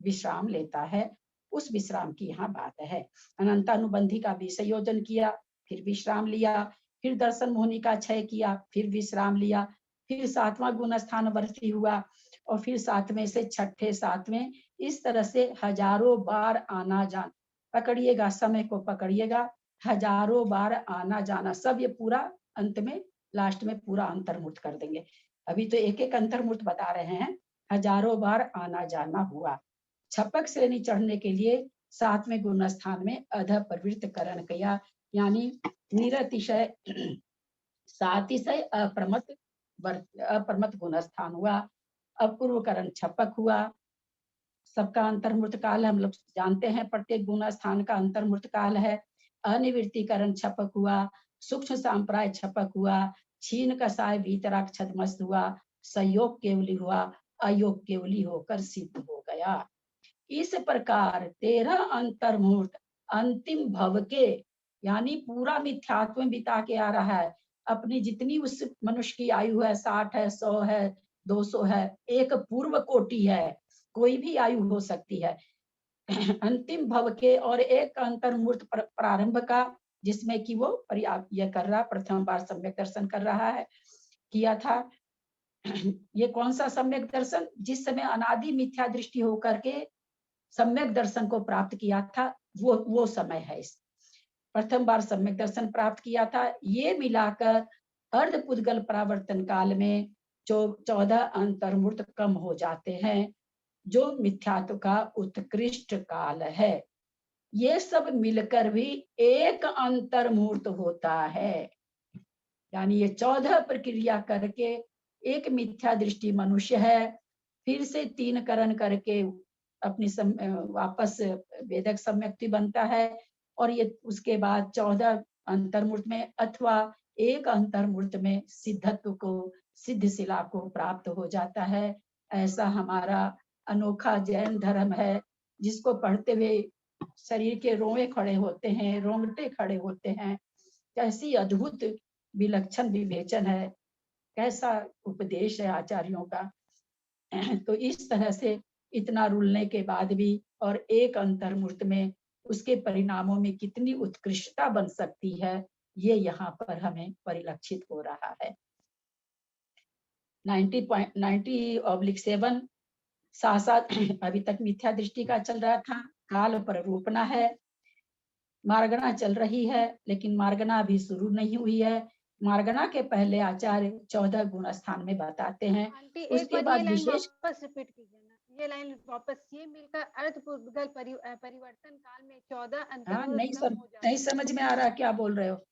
विश्राम लेता है, उस विश्राम की यहाँ बात है। अनंतानुबंधी का विसंयोजन किया, फिर विश्राम लिया, फिर दर्शन मोहनी का क्षय किया, फिर विश्राम लिया, फिर 7वां गुण स्थान वर्ती हुआ, और फिर 7वें से 6ठे 7वें, इस तरह से हजारों बार आना जाना, पकड़िएगा समय को, पकड़िएगा, हजारों बार आना जाना, सब ये पूरा अंत में लास्ट में पूरा अंतर्मूर्त कर देंगे। अभी तो एक एक अंतर्मूर्त बता रहे हैं, हजारों बार आना जाना हुआ। छपक श्रेणी चढ़ने के लिए 7वें गुण स्थान में अध प्रवृत्त करण किया, यानी निरतिशय सातिशय अप्रमत गुण स्थान हुआ। अपूर्व करण छपक हुआ। सबका अंतर्मूर्त काल हम लोग जानते हैं, प्रत्येक गुण स्थान का अंतर्मूर्त काल है। अनिवृत्तिकरण छपक हुआ, सूक्ष्म सांप्राय छपक हुआ, छीन कसाय भीतराक छदमस्त हुआ, संयोग केवली हुआ, अयोग केवली होकर सिद्ध हो गया। इस प्रकार 13 अंतर्मूर्त अंतिम भव के, यानी पूरा मिथ्यात्व में बिता के आ रहा है। अपनी जितनी उस मनुष्य की आयु है, 60 है, 100 है, 200 है, एक पूर्व कोटि है, कोई भी आयु हो सकती है। अंतिम भव के और एक अंतर्मूर्त प्रारंभ का, जिसमें कि वो यह कर रहा, प्रथम बार सम्यक दर्शन कर रहा है, किया था। ये कौन सा सम्यक दर्शन? जिस समय अनादि मिथ्या दृष्टि होकर के सम्यक दर्शन को प्राप्त किया था, वो समय है। इस प्रथम बार सम्यक दर्शन प्राप्त किया था। ये मिलाकर अर्धपुद्गल परावर्तन काल में जो 14 अंतर्मूर्त कम हो जाते हैं, जो मिथ्यात्व का उत्कृष्ट काल है। ये सब मिलकर भी एक अंतर्मूर्त होता है, यानी ये 14 प्रक्रिया करके एक मिथ्या दृष्टि मनुष्य है, फिर से 3 करण करके अपनी वापस वेदक सम्यक्ति बनता है, और ये उसके बाद 14 अंतर्मूर्त में अथवा एक अंतर्मूर्त में सिद्धत्व को, सिद्ध शिला को प्राप्त हो जाता है। ऐसा हमारा अनोखा जैन धर्म है, जिसको पढ़ते हुए शरीर के रोए खड़े होते हैं, रोंगटे खड़े होते हैं। कैसी अद्भुत विलक्षण विवेचन है, कैसा उपदेश है आचार्यों का। तो इस तरह से इतना रुलने के बाद भी और एक अंतर्मूर्त में उसके परिणामों में कितनी उत्कृष्टता बन सकती है, ये यहाँ पर हमें परिलक्षित हो रहा है। 90/7 साथ अभी तक मिथ्या दृष्टि का चल रहा था, काल पर रूपना है, मार्गना चल रही है, लेकिन मार्गना अभी शुरू नहीं हुई है। मार्गना के पहले आचार्य 14 गुण स्थान में बताते हैं। आंटी एक उसके बार ये बाद लाइन विशेष वापस रिपीट कीजिए ना, ये लाइन वापस, ये मिलकर अर्थ पूर्वगल परिवर्तन काल में 14 हाँ, अंतर्मुख नहीं कम हो जाते नहीं हैं। समझ में आ रहा क्या बोल रहे हो?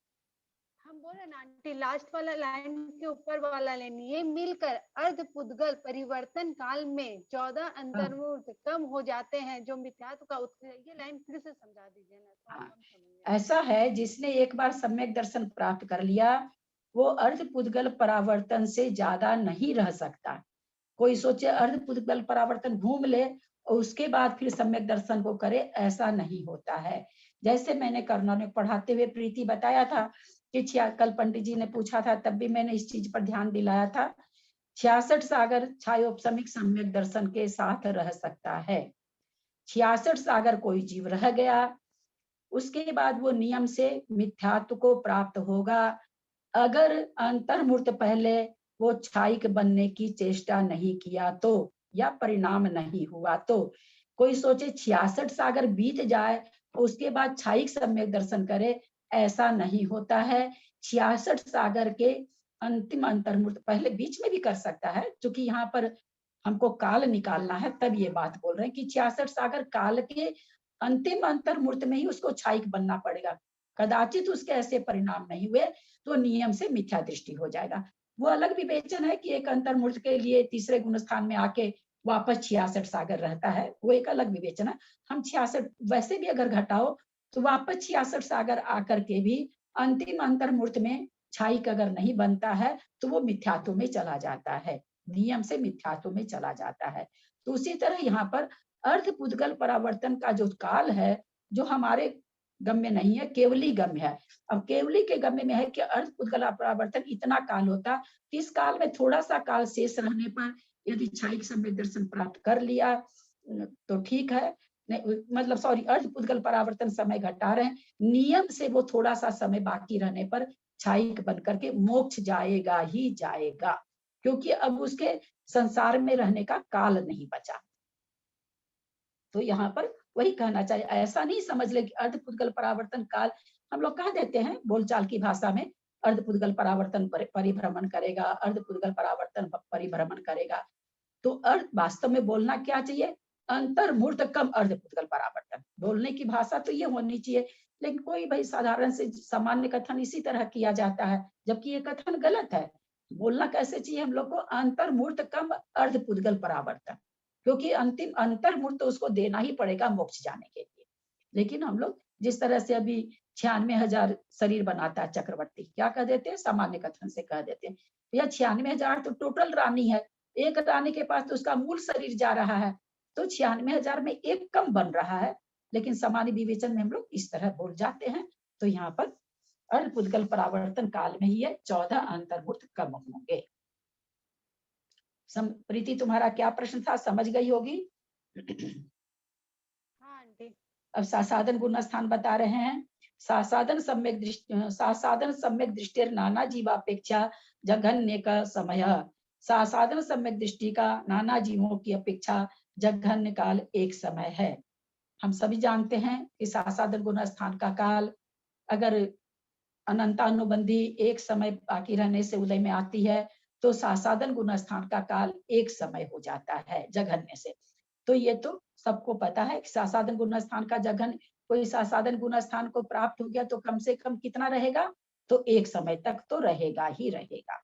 हम बोल रहे हैं ना आंटी, लास्ट वाला लाइन के ऊपर वाला लाइन, ये मिलकर अर्ध पुद्गल परिवर्तन काल में 14 अंतर्मूर्त कम हो जाते हैं जो मिथ्यात्व का ये लाइन फिर से समझा दीजिए ना, थोड़ा हाँ, कम समझ में आया। ऐसा है, जिसने एक बार सम्यक दर्शन प्राप्त कर लिया, वो अर्ध पुद्गल परावर्तन से ज्यादा नहीं रह सकता। कोई सोचे अर्ध पुद्गल परावर्तन घूम ले और उसके बाद फिर सम्यक दर्शन को करे, ऐसा नहीं होता है। जैसे मैंने करुणा में पढ़ाते हुए प्रीति बताया था कि कल पंडित जी ने पूछा था, तब भी मैंने इस चीज पर ध्यान दिलाया था। 66 सागर छायोपसमिक सम्यक दर्शन के साथ रह सकता है। 66 सागर कोई जीव रह गया, उसके बाद वो नियम से मिथ्यात्व को प्राप्त होगा। अगर अंतर्मूर्त पहले वो छायिक बनने की चेष्टा नहीं किया तो, या परिणाम नहीं हुआ तो। कोई सोचे 66 सागर बीत जाए उसके बाद छायिक सम्यक दर्शन करे, ऐसा नहीं होता है। 66 सागर के अंतिम अंतर्मूर्त पहले बीच में भी कर सकता है, क्योंकि यहाँ पर हमको काल निकालना है, तब ये बात बोल रहे हैं कि 66 सागर काल के अंतिम अंतर्मूर्त में ही उसको छायिक बनना पड़ेगा। कदाचित उसके ऐसे परिणाम नहीं हुए तो नियम से मिथ्या दृष्टि हो जाएगा। वो अलग विवेचन है कि एक अंतर्मूर्त के लिए तीसरे गुण स्थान में आके वापस 66 सागर रहता है, वो एक अलग विवेचन है। हम 66 वैसे भी अगर घटाओ तो वापस 66 सागर आकर के भी अंतिम अंतर्मूर्त में छायिक अगर नहीं बनता है तो वो मिथ्यात्व में चला जाता है, नियम से मिथ्यात्व में चला जाता है। तो उसी तरह यहाँ पर अर्ध पुद्गल परावर्तन का जो काल है, जो हमारे गम्य नहीं है, केवली गम्य है। अब केवली के गम्य में है कि अर्ध पुद्गल परावर्तन इतना काल होता, इस काल में थोड़ा सा काल शेष रहने पर यदि छायिक सम्यक दर्शन प्राप्त कर लिया तो ठीक है, मतलब सॉरी, अर्ध पुद्गल परावर्तन समय घटा रहे हैं, नियम से वो थोड़ा सा समय बाकी रहने पर छायिक बन करके मोक्ष जाएगा ही जाएगा, क्योंकि अब उसके संसार में रहने का काल नहीं बचा। तो यहाँ पर वही कहना चाहिए, ऐसा नहीं समझ ले कि अर्ध पुद्गल परावर्तन काल, हम लोग कह देते हैं बोलचाल की भाषा में, अर्ध पुद्गल परावर्तन परिभ्रमण करेगा, अर्ध पुद्गल परावर्तन परिभ्रमण करेगा। तो अर्थ वास्तव में बोलना क्या चाहिए, अंतर्मूर्त कम अर्ध पुद्गल परावर्तन। बोलने की भाषा तो ये होनी चाहिए, लेकिन कोई भाई साधारण से सामान्य कथन इसी तरह किया जाता है, जबकि ये कथन गलत है। बोलना कैसे चाहिए हम लोग को, अंतर्मूर्त कम अर्ध पुद्गल परावर्तन, क्योंकि अंतिम अंतर्मूर्त तो उसको देना ही पड़ेगा मोक्ष जाने के लिए। लेकिन हम लोग जिस तरह से अभी 96,000 शरीर बनाता है चक्रवर्ती, क्या कह देते हैं, सामान्य कथन से कह देते हैं भैया 96,000 तो टोटल रानी है, एक रानी के पास तो उसका मूल शरीर जा रहा है, तो 96,000 में एक कम बन रहा है। लेकिन सामान्य विवेचन में हम लोग इस तरह बोल जाते हैं। तो यहाँ पर अर्ध पुद्गल परावर्तन काल में ही है 14 अंतर्मूर्त कम होंगे। प्रीति, तुम्हारा क्या प्रश्न था, समझ गई होगी? हाँ आंटी। अब सासाधन गुण स्थान बता रहे हैं। सासाधन सम्यक दृष्टि नाना जीवापेक्षा जघन्य का समय, सासाधन सम्यक दृष्टि का नाना जीवों की अपेक्षा जघन्य काल एक समय है। हम सभी जानते हैं कि सासाधन गुण स्थान का काल अगर अनंतानुबंधी एक समय बाकी रहने से उदय में आती है तो सासाधन गुण स्थान का काल एक समय हो जाता है जघन्य से। तो ये तो सबको पता है कि सासाधन गुण स्थान का जघन्य, कोई सासाधन गुण स्थान को प्राप्त हो गया तो कम से कम कितना रहेगा, तो एक समय तक तो रहेगा ही रहेगा।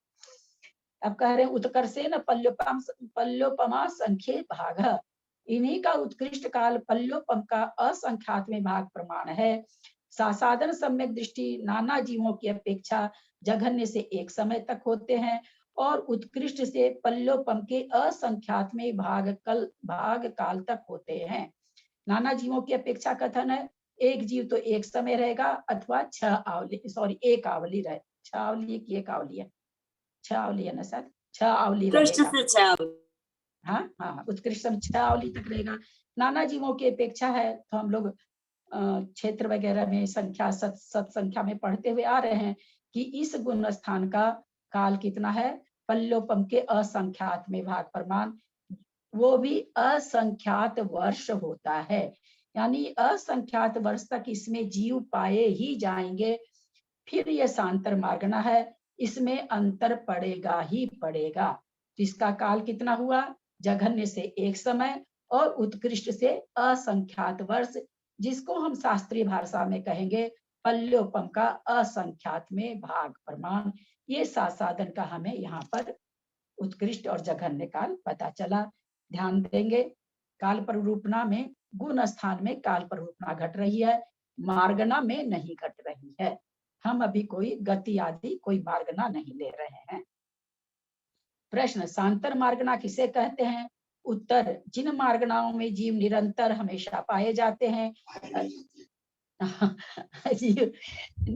अब कह रहे हैं उत्कर्षेण पल्योपमा संख्ये भाग, इन्हीं का उत्कृष्ट काल पल्योपम का असंख्यात में भाग प्रमाण है। सासाधन सम्यक दृष्टि नाना जीवों की अपेक्षा जघन्य से एक समय तक होते हैं और उत्कृष्ट से पल्लोपम के असंख्यात में भाग काल तक होते हैं। नाना जीवों की अपेक्षा कथन है एक जीव तो एक समय रहेगा अथवा एक आवली रहे, 6 आवली की एक आवली है, 6 आवली है ना सर, 6 आवली रहेगा। हाँ हाँ, उत्कृष्ट 6 आवली तक रहेगा। नाना जीवों की अपेक्षा है तो हम लोग क्षेत्र वगैरह में संख्या सत संख्या में पढ़ते हुए आ रहे हैं कि इस गुण स्थान का काल कितना है, पल्लोपम के असंख्यात में भाग प्रमाण, वो भी असंख्यात वर्ष होता है, यानी असंख्यात वर्ष तक इसमें जीव पाए ही जाएंगे। फिर ये सांतर मार्गना है, इसमें अंतर पड़ेगा ही पड़ेगा। तो इसका काल कितना हुआ, जघन्य से एक समय और उत्कृष्ट से असंख्यात वर्ष, जिसको हम शास्त्रीय भाषा में कहेंगे पल्योपम का असंख्यात में भाग प्रमाण। ये साधन का हमें यहाँ पर उत्कृष्ट और जघन्य काल पता चला। ध्यान देंगे काल प्ररूपणा में गुण स्थान में काल प्ररूपणा घट रही है, मार्गना में नहीं घट रही है। हम अभी कोई गति आदि कोई मार्गना नहीं ले रहे हैं। प्रश्न, सांतर मार्गना किसे कहते हैं? उत्तर, जिन मार्गनाओं में जीव निरंतर हमेशा पाए जाते हैं जीव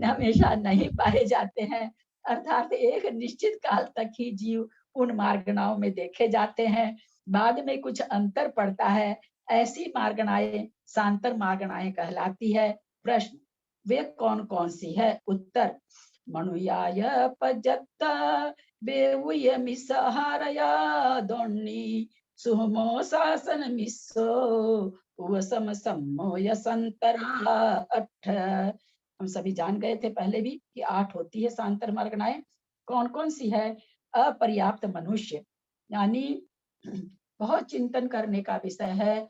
हमेशा नहीं पाए जाते हैं, अर्थात एक निश्चित काल तक ही जीव उन मार्गनाओं में देखे जाते हैं, बाद में कुछ अंतर पड़ता है, ऐसी मार्गनाएं सांतर मार्गनाएं कहलाती है। प्रश्न, वे कौन कौन सी है? उत्तर, मनुयाय पजत्ता बेवुय मिसहारया दोन्नी सुमो शासन मिसो वसम सम्मोय संतरा 8। हम सभी जान गए थे पहले भी कि 8 होती है सांतर मार्गनाएं। कौन कौन सी है? अपर्याप्त मनुष्य, यानी बहुत चिंतन करने का विषय है।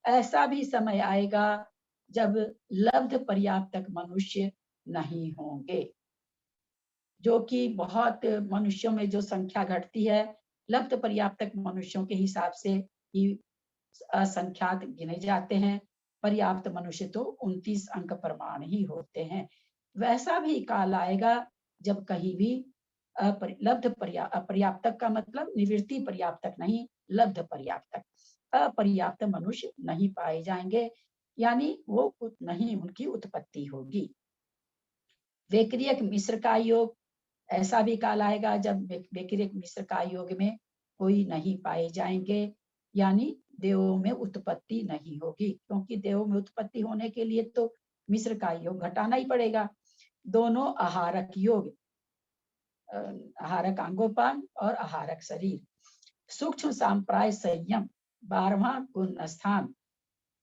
ऐसा भी समय आएगा जब लब्ध पर्याप्तक मनुष्य नहीं होंगे, जो कि बहुत मनुष्यों में जो संख्या घटती है लब्ध पर्याप्तक मनुष्यों के हिसाब से ही असंख्यात गिने जाते हैं। पर्याप्त मनुष्य तो 29 अंक प्रमाण ही होते हैं। वैसा भी काल आएगा जब कहीं भी अपर्याप्तक का मतलब निवृत्ति पर्याप्तक नहीं, लब्ध पर्याप्तक, अपर्याप्त मनुष्य नहीं पाए जाएंगे, यानी वो नहीं उनकी उत्पत्ति होगी। वैक्रियक मिश्र का योग, ऐसा भी काल आएगा जब वैक्रियक मिश्र का योग में कोई नहीं पाए जाएंगे, यानी देवों में उत्पत्ति नहीं होगी, क्योंकि देवों में उत्पत्ति होने के लिए तो मिश्र का योग घटाना ही पड़ेगा। दोनों आहारक योग, आहारक आंगोपान और आहारक शरीर। सूक्ष्म सांप्राय संयम 12वां गुण स्थान,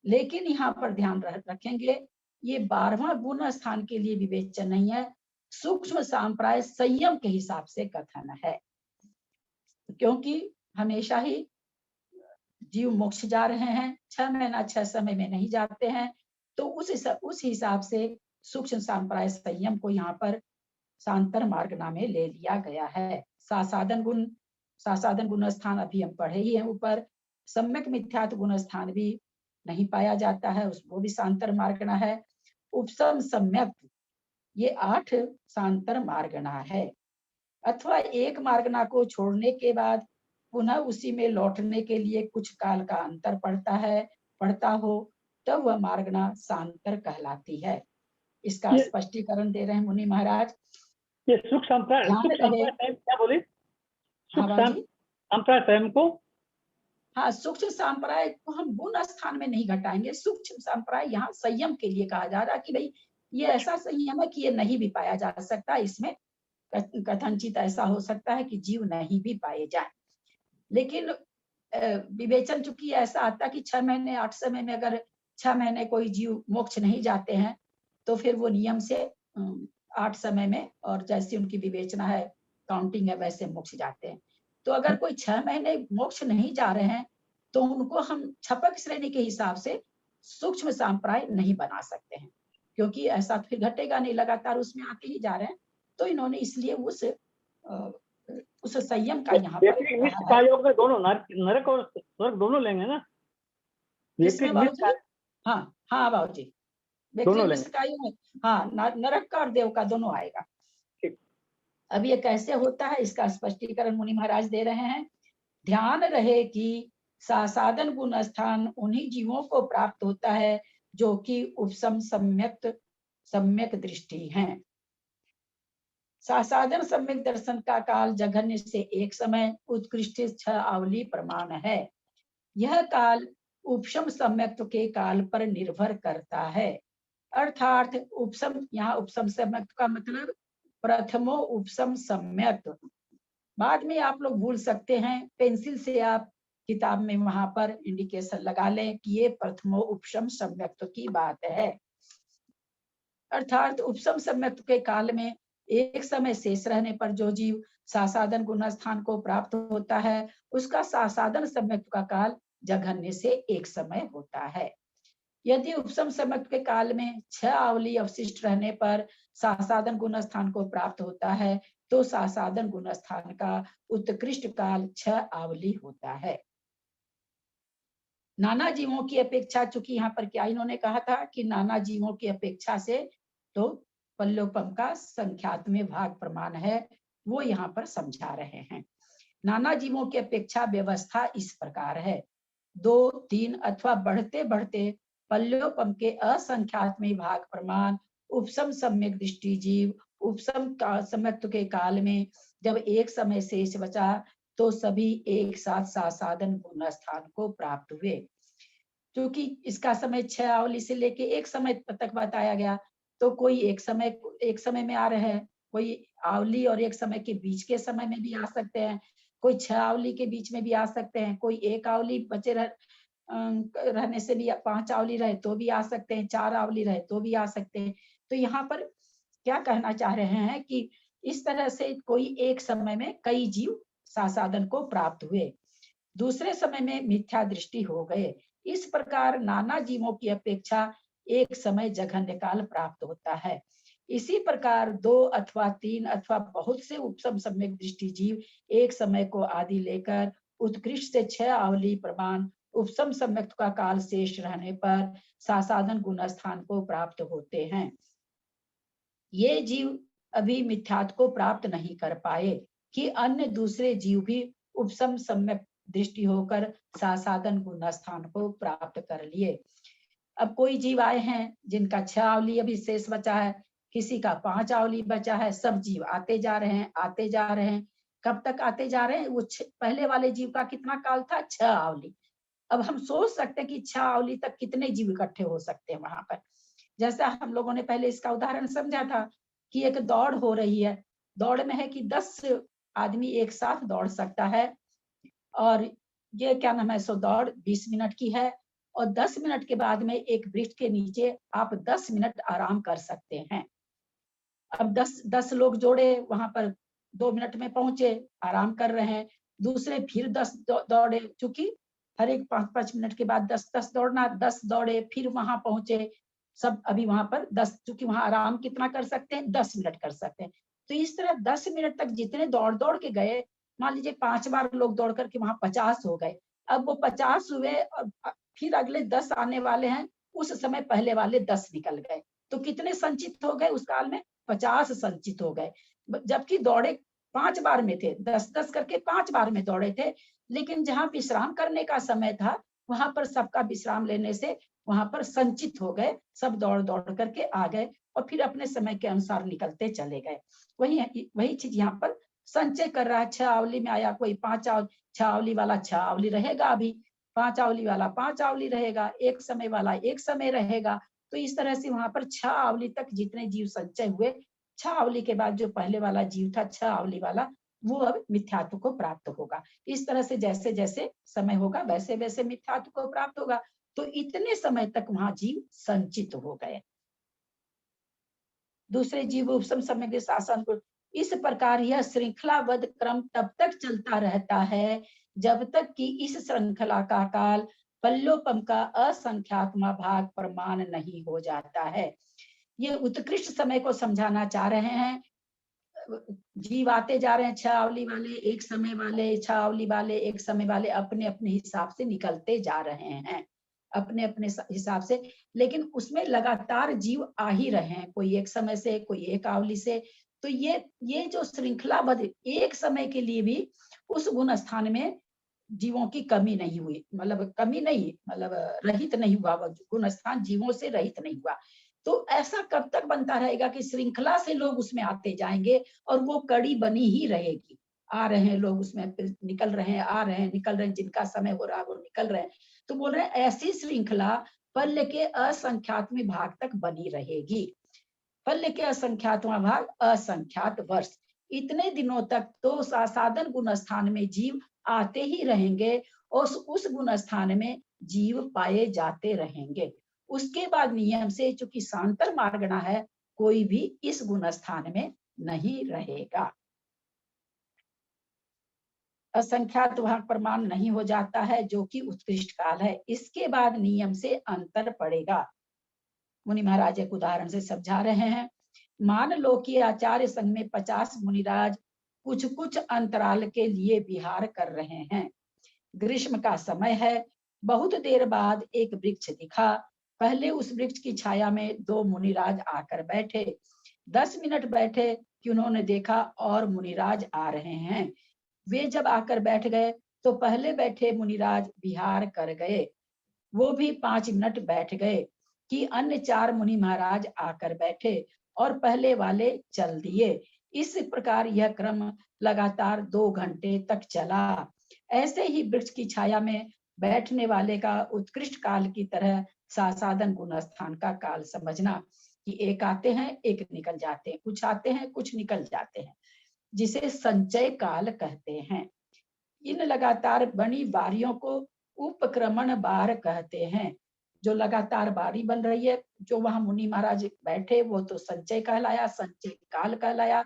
लेकिन यहाँ पर ध्यान रखेंगे ये 12वां गुण स्थान के लिए विवेचन नहीं है, सूक्ष्म सांप्राय संयम के हिसाब से कथन है, क्योंकि हमेशा ही जीव मोक्ष जा रहे हैं, 6 महीना 6 समय में नहीं जाते हैं, तो उस हिसाब से सूक्ष्म सांप्राय संयम को यहाँ पर सांतर मार्गना में ले लिया गया है। सासाधन गुण स्थान अभी हम पढ़े ही हैं ऊपर। सम्यक मिथ्यात्व गुण स्थान भी नहीं पाया जाता है, वो भी सांतर मार्गना है। उपसम सम्यक, ये 8 सांतर मार्गना है। अथवा एक मार्गना को छोड़ने के बाद पुनः उसी में लौटने के लिए कुछ काल का अंतर पड़ता हो तब वह मार्गना सांतर कहलाती है। इसका स्पष्टीकरण दे रहे हैं मुनि महाराज। ये सुख संप्राय क्या बोले? संप्राय स्वयं को, हाँ, सूक्ष्म संप्राय को हम गुण स्थान में नहीं घटाएंगे। सूक्ष्म संप्राय यहाँ संयम के लिए कहा जा रहा है कि भाई ये ऐसा संयम है कि ये नहीं भी पाया जा सकता, इसमें कथनचित ऐसा हो सकता है कि जीव नहीं भी पाए जाए, लेकिन विवेचन चूंकि ऐसा आता कि 6 महीने 8 समय में अगर 6 महीने कोई जीव मोक्ष नहीं जाते हैं तो फिर वो नियम से 8 समय में और जैसी उनकी विवेचना है काउंटिंग है वैसे मोक्ष जाते हैं। तो अगर कोई 6 महीने मोक्ष नहीं जा रहे हैं तो उनको हम छपक श्रेणी के हिसाब से सूक्ष्म सांप्राय नहीं बना सकते हैं, क्योंकि ऐसा फिर घटेगा नहीं, लगातार उसमें आते ही जा रहे हैं। तो इन्होंने इसलिए उस संयम का यहाँ पर योग में दोनों नरक और स्वर्ग दोनों लेंगे ना? हाँ हाँ बाबूजी, हाँ, नरक का और देव का दोनों आएगा। अब ये कैसे होता है इसका स्पष्टीकरण मुनि महाराज दे रहे हैं। ध्यान रहे कि सासाधन गुण स्थान उन्हीं जीवों को प्राप्त होता है जो कि उपसम सम्यक दृष्टि हैं। सासाधन सम्यक दर्शन का काल जघन्य से एक समय उत्कृष्ट 6 आवली प्रमाण है। यह काल उपशम सम्यक के काल पर निर्भर करता है। अर्थात उपसम, यहाँ उपसम सम्यक का मतलब प्रथमो उपसम सम्यक। बाद में आप लोग भूल सकते हैं, पेंसिल से आप किताब में वहां पर इंडिकेशन लगा लें कि ये प्रथमो उपशम सम्यक की बात है। अर्थात उपसम सम्यक के काल में एक समय शेष रहने पर जो जीव सासाधन गुण स्थान को प्राप्त होता है, उसका सासाधन सम्यक का काल जघन्य से एक समय होता है। यदि उपसम सम्यक के काल में 6 आवली अवशिष्ट रहने पर सासाधन गुण स्थान को प्राप्त होता है, तो सासाधन गुण स्थान का उत्कृष्ट काल 6 आवली होता है। नाना जीवों की अपेक्षा, चूंकि यहाँ पर क्या इन्होंने कहा था कि नाना जीवों की अपेक्षा से तो पल्लोपम का संख्यात्मक भाग प्रमाण है, वो यहाँ पर समझा रहे हैं। नाना जीवों की अपेक्षा व्यवस्था इस प्रकार है, 2, 3 अथवा बढ़ते बढ़ते पल्लोपम के असंख्यात्मक भाग प्रमाण उपसम सम्यक दृष्टि जीव उपसम सम्यक के काल में जब एक समय शेष बचा तो सभी एक साथ सासाधन गुण स्थान को प्राप्त हुए। क्योंकि इसका समय 6 आवली से लेके एक समय तक बताया गया, तो कोई एक समय में आ रहे हैं, कोई आवली और एक समय के बीच के समय में भी आ सकते हैं, कोई 6 आवली के बीच में भी आ सकते हैं, कोई एक आवली बचे रहने से भी 5 आवली रहे तो भी आ सकते हैं, 4 आवली रहे तो भी आ सकते हैं। तो यहाँ पर क्या कहना चाह रहे हैं कि इस तरह से कोई एक समय में कई जीव सासाधन को प्राप्त हुए, दूसरे समय में मिथ्या दृष्टि हो गए। इस प्रकार नाना जीवों की अपेक्षा एक समय जघन्य काल प्राप्त होता है। इसी प्रकार 2 अथवा 3 अथवा बहुत से उपसम सम्यक दृष्टि जीव एक समय को आदि लेकर उत्कृष्ट से 6 आवली प्रमाण उपसम सम्यक का काल शेष रहने पर सासाधन गुण स्थान को प्राप्त होते हैं। ये जीव अभी मिथ्यात्व को प्राप्त नहीं कर पाए कि अन्य दूसरे जीव भी उपसम सम्यक दृष्टि होकर सासाधन गुण स्थान को प्राप्त कर लिए। अब कोई जीव आए हैं जिनका 6 आवली अभी शेष बचा है, किसी का 5 आवली बचा है, सब जीव आते जा रहे हैं, आते जा रहे हैं। कब तक आते जा रहे हैं? वो पहले वाले जीव का कितना काल था? 6 आवली। अब हम सोच सकते हैं कि 6 आवली तक कितने जीव इकट्ठे हो सकते हैं वहां पर। जैसा हम लोगों ने पहले इसका उदाहरण समझा था कि एक दौड़ हो रही है, दौड़ में है कि 10 आदमी एक साथ दौड़ सकता है, और ये क्या नाम है, सो दौड़ 20 मिनट की है, और 10 मिनट के बाद में एक वृक्ष के नीचे आप 10 मिनट आराम कर सकते हैं। अब 10 लोग जोड़े, वहां पर 2 मिनट में पहुंचे, आराम कर रहे हैं। दूसरे फिर 10 दौड़े, चूंकि हर एक 5-5 मिनट के बाद 10 दौड़ना, 10 दौड़े, फिर वहां पहुंचे सब। अभी वहां पर 10, चूंकि वहां आराम कितना कर सकते हैं? 10 मिनट कर सकते हैं। तो इस तरह 10 मिनट तक जितने दौड़ के गए, मान लीजिए 5 बार लोग दौड़ करके वहां 50 हो गए। अब वो 50 हुए और फिर अगले 10 आने वाले हैं, उस समय पहले वाले 10 निकल गए, तो कितने संचित हो गए उस काल में? 50 संचित हो गए। जबकि दौड़े 5 बार में थे, 10-10 करके 5 बार में दौड़े थे, लेकिन जहां विश्राम करने का समय था वहां पर सबका विश्राम लेने से वहां पर संचित हो गए, सब दौड़ दौड़ करके आ गए और फिर अपने समय के अनुसार निकलते चले गए। वही चीज यहाँ पर संचय कर रहा है। 6 आवली में आया कोई 6 आवली वाला 6 आवली रहेगा, अभी 5 आवली वाला 5 आवली रहेगा, एक समय वाला एक समय रहेगा। तो इस तरह से वहां पर 6 आवली तक जितने जीव संचय हुए, 6 आवली के बाद जो पहले वाला जीव था 6 आवली वाला, वो अब मिथ्यात्व को प्राप्त होगा। इस तरह से जैसे जैसे समय होगा वैसे वैसे मिथ्यात्व को प्राप्त होगा। तो इतने समय तक वहां जीव संचित हो गए। दूसरे जीव उपसम सम्यक के शासन को, इस प्रकार यह श्रृंखलाबद्ध क्रम तब तक चलता रहता है जब तक कि इस श्रृंखला का काल पल्लोपम का असंख्यात्मक भाग प्रमाण नहीं हो जाता है। ये उत्कृष्ट समय को समझाना चाह रहे हैं। जीव आते जा रहे हैं, 6 आवली वाले एक समय वाले, 6 आवली वाले एक समय वाले, अपने अपने हिसाब से निकलते जा रहे हैं, अपने अपने हिसाब से। लेकिन उसमें लगातार जीव आ ही रहे हैं, कोई एक समय से, कोई एक आवली से, तो ये जो श्रृंखलाबद्ध एक समय के लिए भी उस गुण स्थान में जीवों की कमी नहीं हुई, मतलब कमी नहीं, मतलब रहित नहीं हुआ, गुण स्थान जीवों से रहित नहीं हुआ। तो ऐसा कब तक बनता रहेगा कि श्रृंखला से लोग उसमें आते जाएंगे और वो कड़ी बनी ही रहेगी। आ रहे हैं लोग उसमें, निकल रहे हैं, आ रहे हैं, निकल रहे हैं, जिनका समय हो रहा है वो निकल रहे हैं। तो बोल रहे हैं ऐसी श्रृंखला पल्य के असंख्यातवें भाग तक बनी रहेगी। पल्य के असंख्यातवां भाग असंख्यात वर्ष, इतने दिनों तक तो साधन गुण स्थान में जीव आते ही रहेंगे और उस गुण स्थान में जीव पाए जाते रहेंगे। उसके बाद नियम से, चूंकि सांतर मार्गणा है, कोई भी इस गुण स्थान में नहीं रहेगा। असंख्यात भाग प्रमाण नहीं हो जाता है, जो कि उत्कृष्ट काल है। इसके बाद नियम से अंतर पड़ेगा। मुनि महाराज एक उदाहरण से समझा रहे हैं। मान लो कि आचार्य संघ में 50 मुनिराज कुछ कुछ अंतराल के लिए विहार कर रहे हैं। ग्रीष्म का समय है। बहुत देर बाद एक वृक्ष दिखा। पहले उस वृक्ष की छाया में 2 मुनिराज आकर बैठे। 10 मिनट बैठे कि उन्होंने देखा और मुनिराज आ रहे हैं। वे जब आकर बैठ गए तो पहले बैठे मुनिराज विहार कर गए। वो भी 5 मिनट बैठ गए कि अन्य 4 मुनि महाराज आकर बैठे और पहले वाले चल दिए। इस प्रकार यह क्रम लगातार 2 घंटे तक चला। ऐसे ही वृक्ष की छाया में बैठने वाले का उत्कृष्ट काल की तरह साधन गुण स्थान का काल समझना कि एक आते हैं, एक निकल जाते हैं, कुछ आते हैं, कुछ निकल जाते हैं, जिसे संचय काल कहते हैं। इन लगातार बनी बारियों को उपक्रमण बार कहते हैं। जो लगातार बारी बन रही है, जो वहां मुनि महाराज बैठे, वो तो संचय कहलाया, संचय काल कहलाया।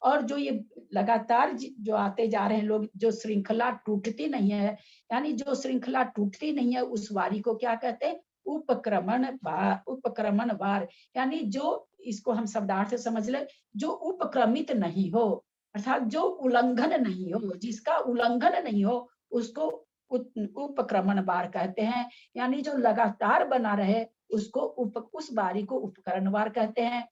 और जो ये लगातार जो आते जा रहे हैं लोग, जो श्रृंखला टूटती नहीं है, यानी जो श्रृंखला टूटती नहीं है, उस वारी को क्या कहते हैं? उपक्रमण बार। उपक्रमण बार यानी जो, इसको हम शब्दार्थ से समझ ले, जो उपक्रमित नहीं हो, अर्थात जो उल्लंघन नहीं हो, जिसका उल्लंघन नहीं हो, उसको उपक्रमण बार कहते हैं। यानी जो लगातार बना रहे उसको उस बारी को उपकरण बार कहते हैं।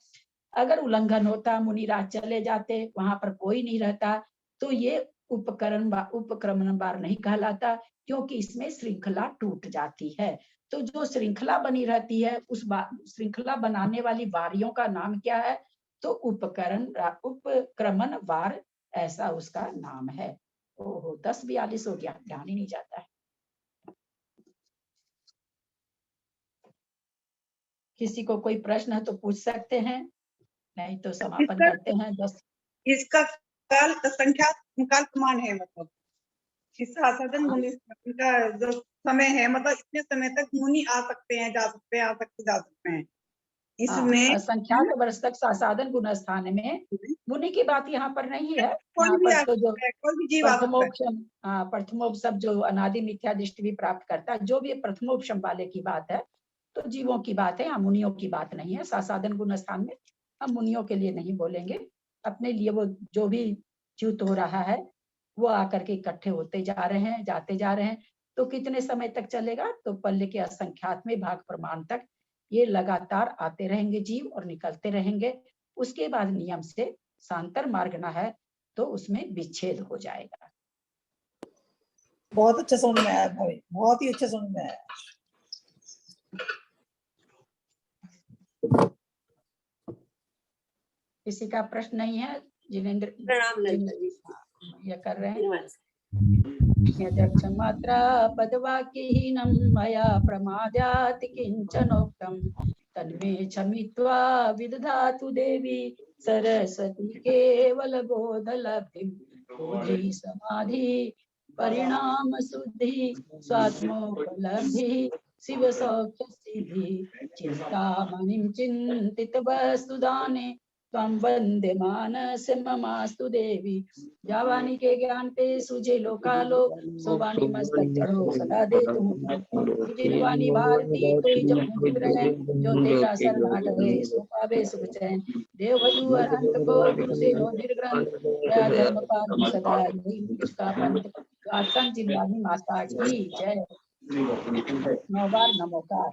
अगर उल्लंघन होता, मुनिराज चले जाते, वहां पर कोई नहीं रहता, तो ये उपक्रमण बार नहीं कहलाता, क्योंकि इसमें श्रृंखला टूट जाती है। तो जो श्रृंखला बनी रहती है, उस श्रृंखला बनाने वाली बारियों का नाम क्या है? तो उपक्रमण बार, ऐसा उसका नाम है। ओहो, 10:42 हो गया, ध्यान ही नहीं जाता है। किसी को कोई प्रश्न है तो पूछ सकते हैं, नहीं तो समापन करते हैं। 10 इसका काल संख्या काल प्रमाण है, मतलब इस साधन मुनि का जो समय है, मतलब इतने समय तक मुनि आ सकते हैं, जा सकते हैं, आ सकते जा सकते हैं। इसमें असंख्यात वर्ष तक साधन गुण स्थान में मुनि की बात यहाँ पर नहीं है। कोई भी यहाँ पर तो जो कोई भी जीव आ सकता है। प्रथमोपम जो अनादि मिथ्या दृष्टि भी प्राप्त करता है, जो भी प्रथमोपम वाले की बात है, तो जीवों की बात है, यहाँ मुनियों की बात नहीं है। साधन गुण स्थान में हम मुनियों के लिए नहीं बोलेंगे, अपने लिए वो जो भी च्युत हो रहा है वो आकर के इकट्ठे होते जा रहे हैं, जाते जा रहे हैं। तो कितने समय तक चलेगा? तो पल्ले के असंख्यात में भाग प्रमाण तक ये लगातार आते रहेंगे जीव और निकलते रहेंगे। उसके बाद नियम से सांतर मार्गना है, तो उसमें विच्छेद हो जाएगा। बहुत अच्छा समझ में आया भाई, बहुत ही अच्छा समझ में आया। किसी का प्रश्न नहीं है? जिनेंद्र ये कर रहे हैं। यदक्ष मात्रा पदवाक्यहीनं मया प्रमाद्यात् किंचनोक्तं तन्मे क्षमित्वा विदधातु देवी सरस्वती केवल बोधलब्धिं। बोधि समाधि परिणाम शुद्धि स्वात्मोपलब्धि शिव सौख्य सिद्धि। चिंतामणिं चिंतित वस्तुदाने त्वं वंदे मानस ममास्तु देवी। जावानी के ज्ञान पे सूझे लोकालो, सोवानी मस्तक चढ़ो सदा दे तुम। जिनवानी भारती कोई जब मुझ रहे, जो तेरा शरण गए सो पावे सुख चैन। देव भजु अनंत को गुरु से हो निर्ग्रंथ, दया धर्म पालन सदा यही मुझका पंथ। आसन जिनवानी माता की जय। 9 बार नमोकार।